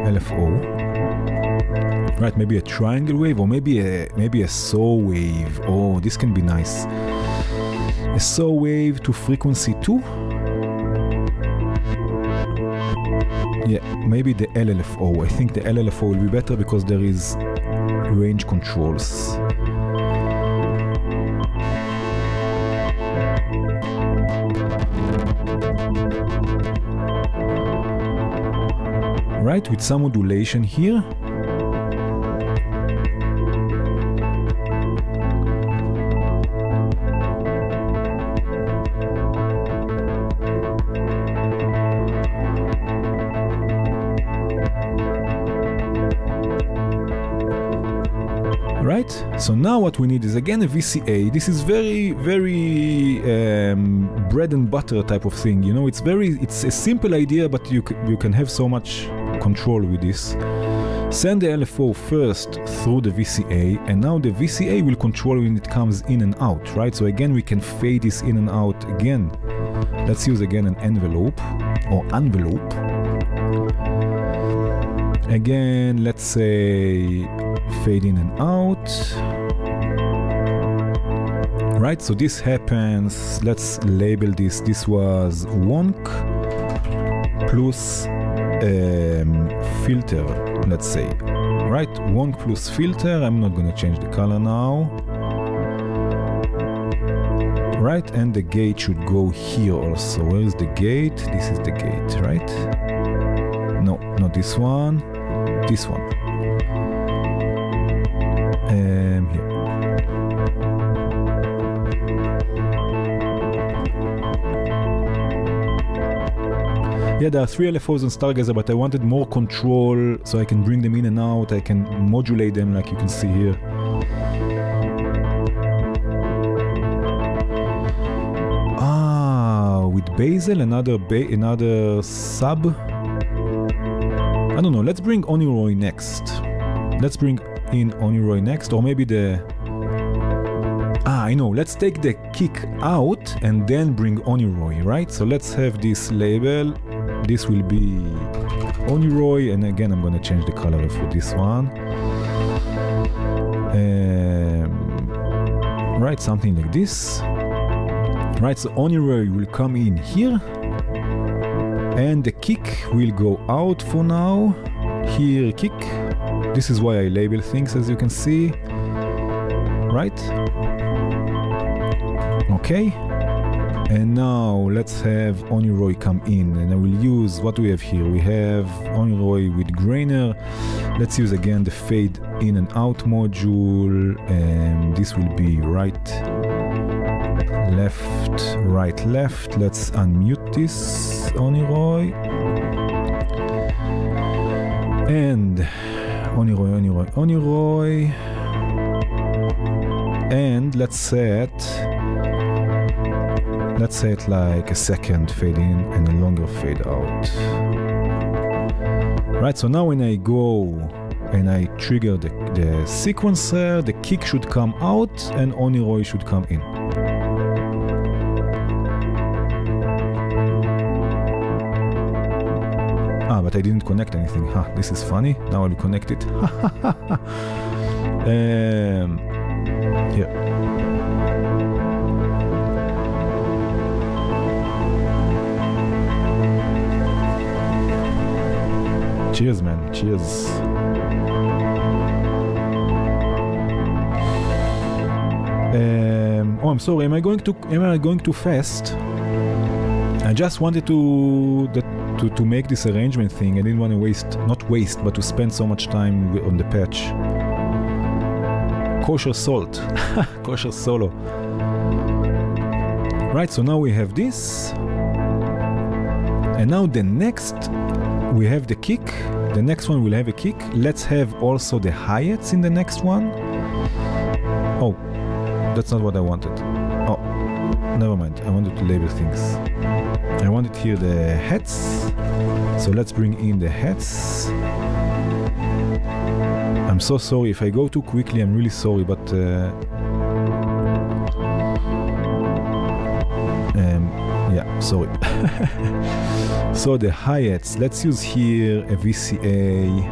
[SPEAKER 2] LFO. Right, maybe a triangle wave or maybe a saw wave. Oh, this can be nice. A saw wave to frequency 2. Yeah, maybe the LLFO. I think the LLFO will be better because there is range controls. Right, with some modulation here. Right, so now what we need is again a VCA. This is very bread and butter type of thing, you know. It's a simple idea, but you can have so much control with this. Send the LFO first through the VCA, and now the VCA will control when it comes in and out, right? So again, we can fade this in and out again. Let's use again an envelope or envelope. Again, let's say fade in and out. Right, so this happens, let's label this. This was wonk plus filter, let's say. Right, wonk plus filter. I'm not gonna change the color now. Right, and the gate should go here also. Where is the gate? This is the gate, right? No, not this one. This one. Here. Yeah, there are 3 LFOs on Stargazer, but I wanted more control so I can bring them in and out. I can modulate them like you can see here. With Basil, another sub. I don't know, let's bring Oniroy next. Let's bring in Oniroy next, or maybe I know, let's take the kick out and then bring Oniroy, right? So let's have this label. This will be Oniroy, and again I'm gonna change the color for this one. Right, something like this. Right, so Oniroy will come in here, and the kick will go out for now. Here, kick. This is why I label things, as you can see. Right? Okay. And now let's have Oniroy come in, and I will use, what do we have here? We have Oniroy with Grainer. Let's use again the fade in and out module, and this will be right, left, right, left. Let's unmute this Oniroy.
[SPEAKER 1] And Oniroy. And let's set like a second fade in and a longer fade out. Right, so now when I go and I trigger the sequencer, the kick should come out and Oniroy should come in. But I didn't connect anything. This is funny. Now I'll connect it. Here. Cheers, man. Cheers. I'm sorry. Am I going too fast? I just wanted to make this arrangement thing. I didn't want to but to spend so much time on the patch. Kosher salt. Kosher solo. Right, so now we have this. And now the next, we have the kick. The next one will have a kick. Let's have also the hi-hats in the next one. Oh, that's not what I wanted. Oh, never mind. I wanted to label things. I wanted here the hats. So let's bring in the hats. I'm so sorry if I go too quickly. I'm really sorry, but yeah, sorry. So the hi-hats, let's use here a VCA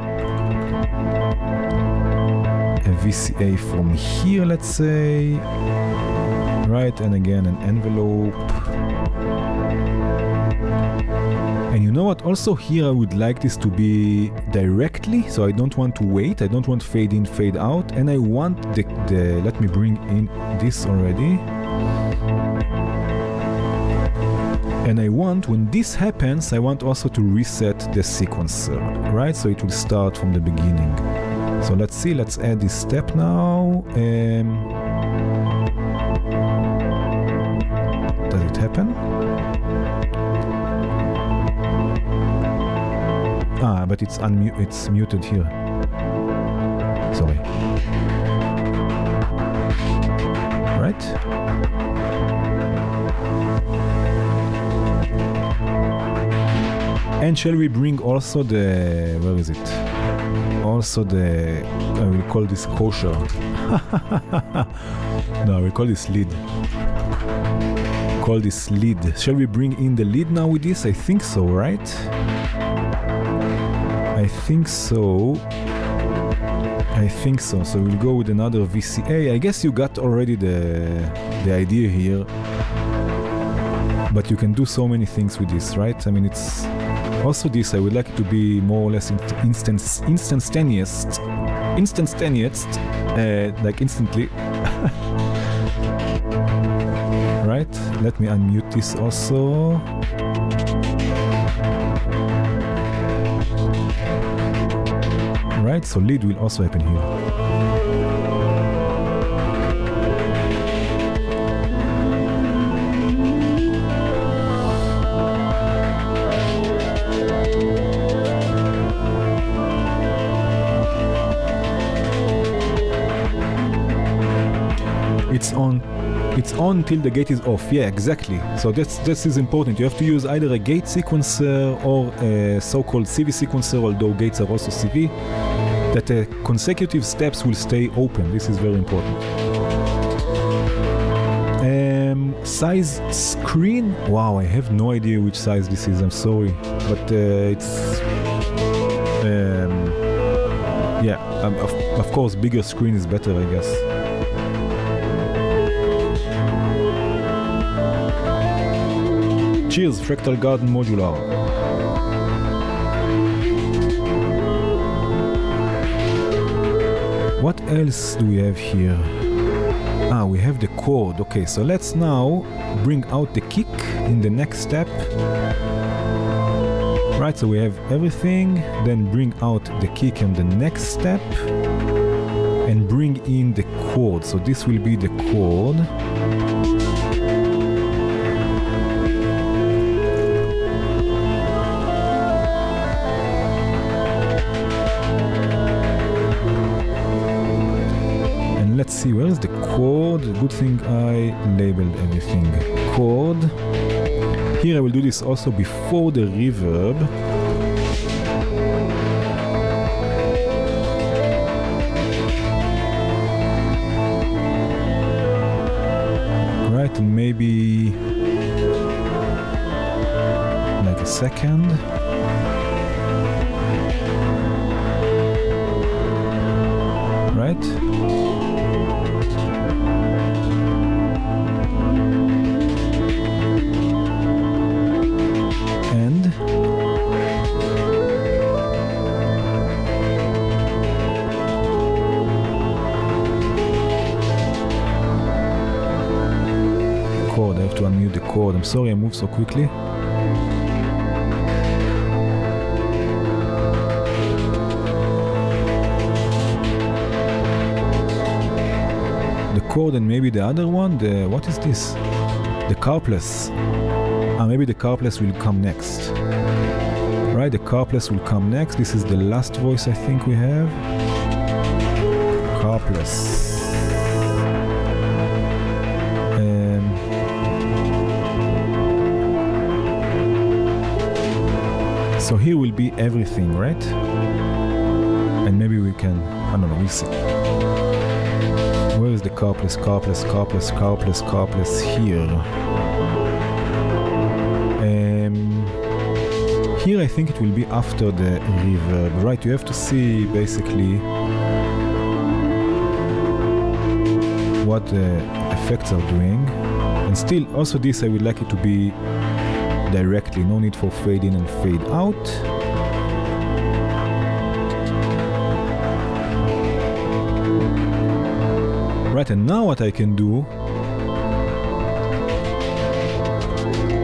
[SPEAKER 1] from here, let's say, right, and again an envelope. And you know what, also here I would like this to be directly, so I don't want to wait, I don't want fade in, fade out, and I want the let me bring in this already. And I want, when this happens, I want also to reset the sequencer, right? So it will start from the beginning. So let's see, let's add this step now. Does it happen? But it's muted here. Sorry. Right? And shall we bring also the, where is it? Also the, I will call this kosher. No, I will call this lead. Call this lead. Shall we bring in the lead now with this? I think so, right? I think so. So we'll go with another VCA. I guess you got already the idea here. But you can do so many things with this, right? I mean, it's also this. I would like it to be more or less instantaneous, like instantly. Right? Let me unmute this also. Right, so lead will also happen here. It's on till the gate is off. Yeah, exactly. So this is important. You have to use either a gate sequencer or a so-called CV sequencer, although gates are also CV, that consecutive steps will stay open. This is very important. Size screen. Wow, I have no idea which size this is. I'm sorry, but it's yeah. Of course, bigger screen is better, I guess. Cheers, Fractal Garden Modular. What else do we have here? We have the chord. Okay, so let's now bring out the kick in the next step. Right, so we have everything, then bring out the kick in the next step and bring in the chord. So this will be the chord. let's see, where is the chord? Good thing I labeled everything. Chord. Here I will do this also before the reverb. Right, and maybe like a second. Right? And chord, I have to unmute the chord. I'm sorry I moved so quickly. Chord and maybe the other one, what is this? The carpless. Maybe the carpless will come next. Right, the carpless will come next. This is the last voice I think we have. Carpless. So here will be everything, right? And maybe we can, I don't know, we'll see. Where is the carpless, carpless, carpless, carpless, carpless? Here. Here I think it will be after the reverb, right? You have to see basically what the effects are doing. And still, also this I would like it to be directly, no need for fade in and fade out. Right, and now what I can do,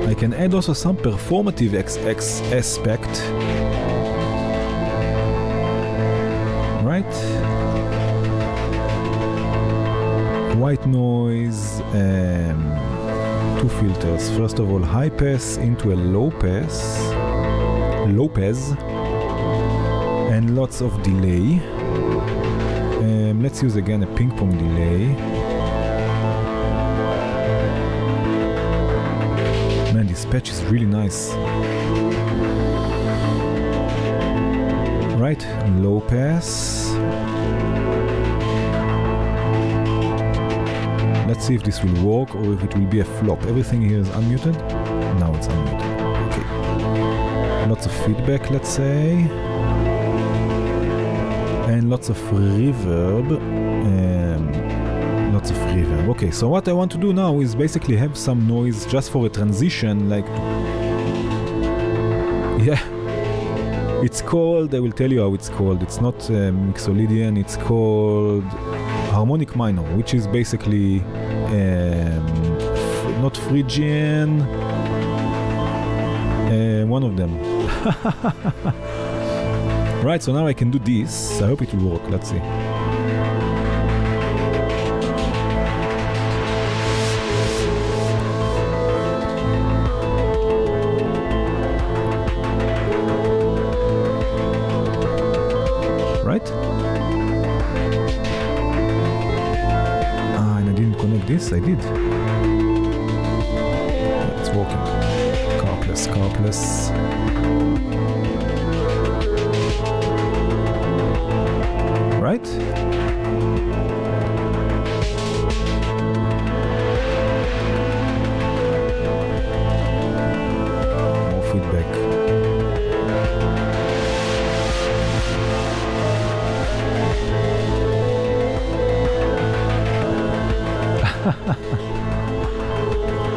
[SPEAKER 1] I can add also some performative aspect, right? White noise, two filters. First of all, high pass into a low pass, and lots of delay. Let's use again a ping pong delay. Man, this patch is really nice. Right, low pass. Let's see if this will work or if it will be a flop. Everything here is unmuted. Now it's unmuted. Okay. Lots of feedback, let's say. And lots of reverb. Lots of reverb. Okay, so what I want to do now is basically have some noise just for a transition, like, yeah, it's called, I will tell you how it's called. It's not Mixolydian, it's called Harmonic minor, which is basically not Phrygian, one of them. Right, so now I can do this. I hope it will work. Let's see. Right? And I didn't connect this. I did. Yeah, it's working. Carpless, carpless. Right? More feedback.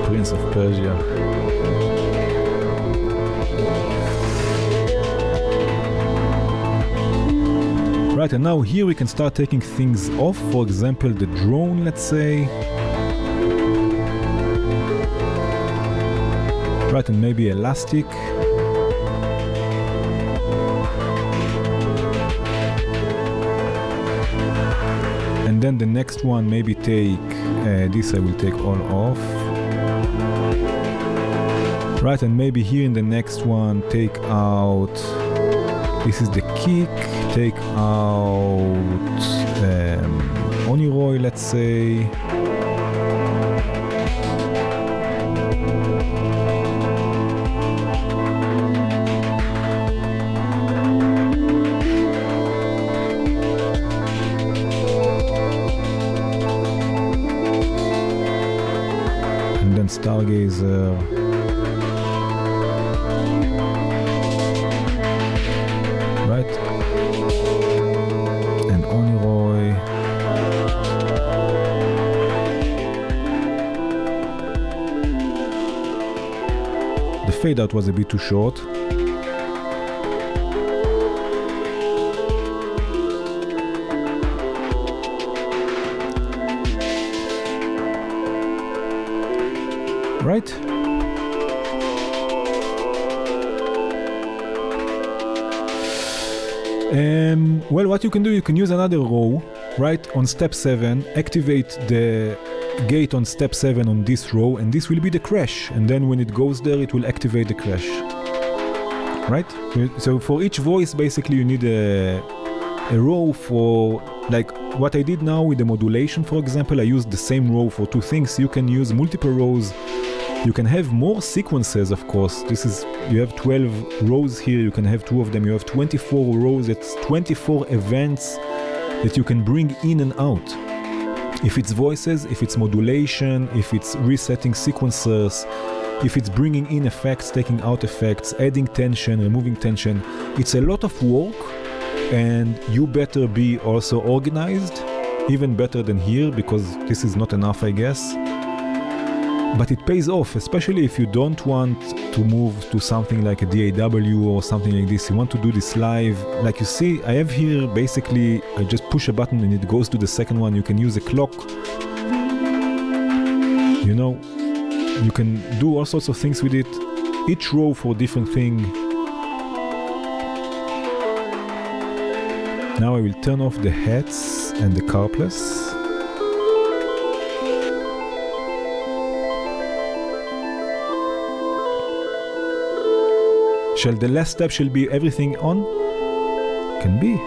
[SPEAKER 1] Prince of Persia. Right, and now here we can start taking things off. For example, the drone, let's say. Right, and maybe elastic. And then the next one, maybe take this I will take all off. Right, and maybe here in the next one, take out, this is the kick, take out
[SPEAKER 2] Oniroy, let's say. And then Stargazer. Right? And Oniroy. The fade out was a bit too short. Right? Well, what you can do, you can use another row, right? On step 7, activate the gate on step 7 on this row, and this will be the crash. And then when it goes there, it will activate the crash. Right? So for each voice, basically, you need a row for, like what I did now with the modulation, for example. I used the same row for two things. You can use multiple rows. You can have more sequences, of course. You have 12 rows here, you can have 2 of them. You have 24 rows, it's 24 events that you can bring in and out. If it's voices, if it's modulation, if it's resetting sequencers, if it's bringing in effects, taking out effects, adding tension, removing tension, it's a lot of work, and you better be also organized, even better than here, because this is not enough, I guess. But it pays off, especially if you don't want to move to something like a DAW or something like this. You want to do this live. Like you see, I have here, basically, I just push a button and it goes to the second one. You can use a clock. You know, you can do all sorts of things with it. Each row for a different thing. Now I will turn off the hats and the carpless. Shall the last step shall be everything on? Can be.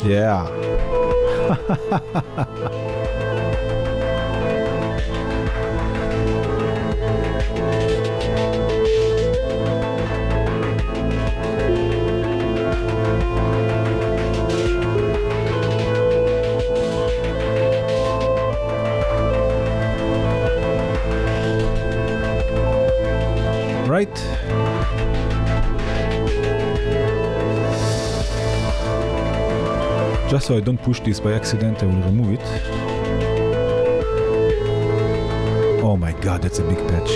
[SPEAKER 2] Yeah. Right. Just so I don't push this by accident, I will remove it. Oh my god, that's a big patch.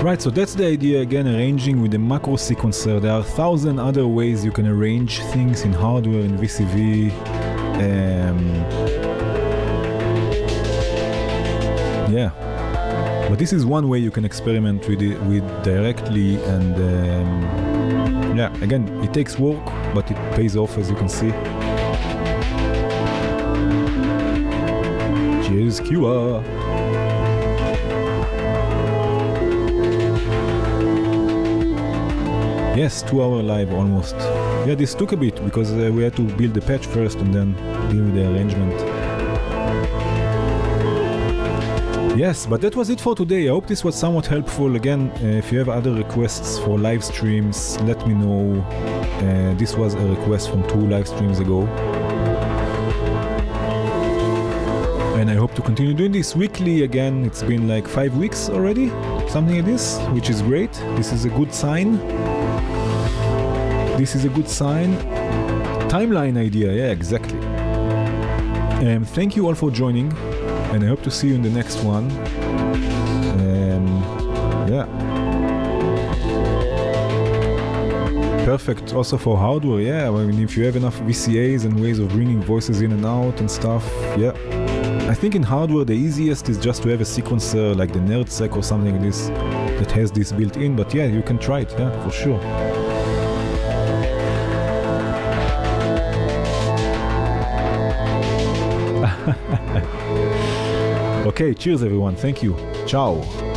[SPEAKER 2] Right, so that's the idea, again, arranging with the macro sequencer. There are 1,000 other ways you can arrange things in hardware, in VCV. Yeah, but this is one way you can experiment with it directly, and yeah, again, it takes work, but it pays off, as you can see. Cheers, QA! Yes, 2 hour live almost. Yeah, this took a bit because we had to build the patch first and then deal with the arrangement. Yes, but that was it for today. I hope this was somewhat helpful. Again, if you have other requests for live streams, let me know. This was a request from 2 live streams ago. And I hope to continue doing this weekly again. It's been like 5 weeks already, something like this, which is great. This is a good sign. This is a good sign. Timeline idea, yeah, exactly. Thank you all for joining, and I hope to see you in the next one. Yeah. Perfect also for hardware, yeah. I mean, if you have enough VCAs and ways of bringing voices in and out and stuff, yeah. I think in hardware the easiest is just to have a sequencer like the NerdSec or something like this that has this built in, but yeah, you can try it, yeah, for sure. Okay, cheers everyone, thank you, ciao.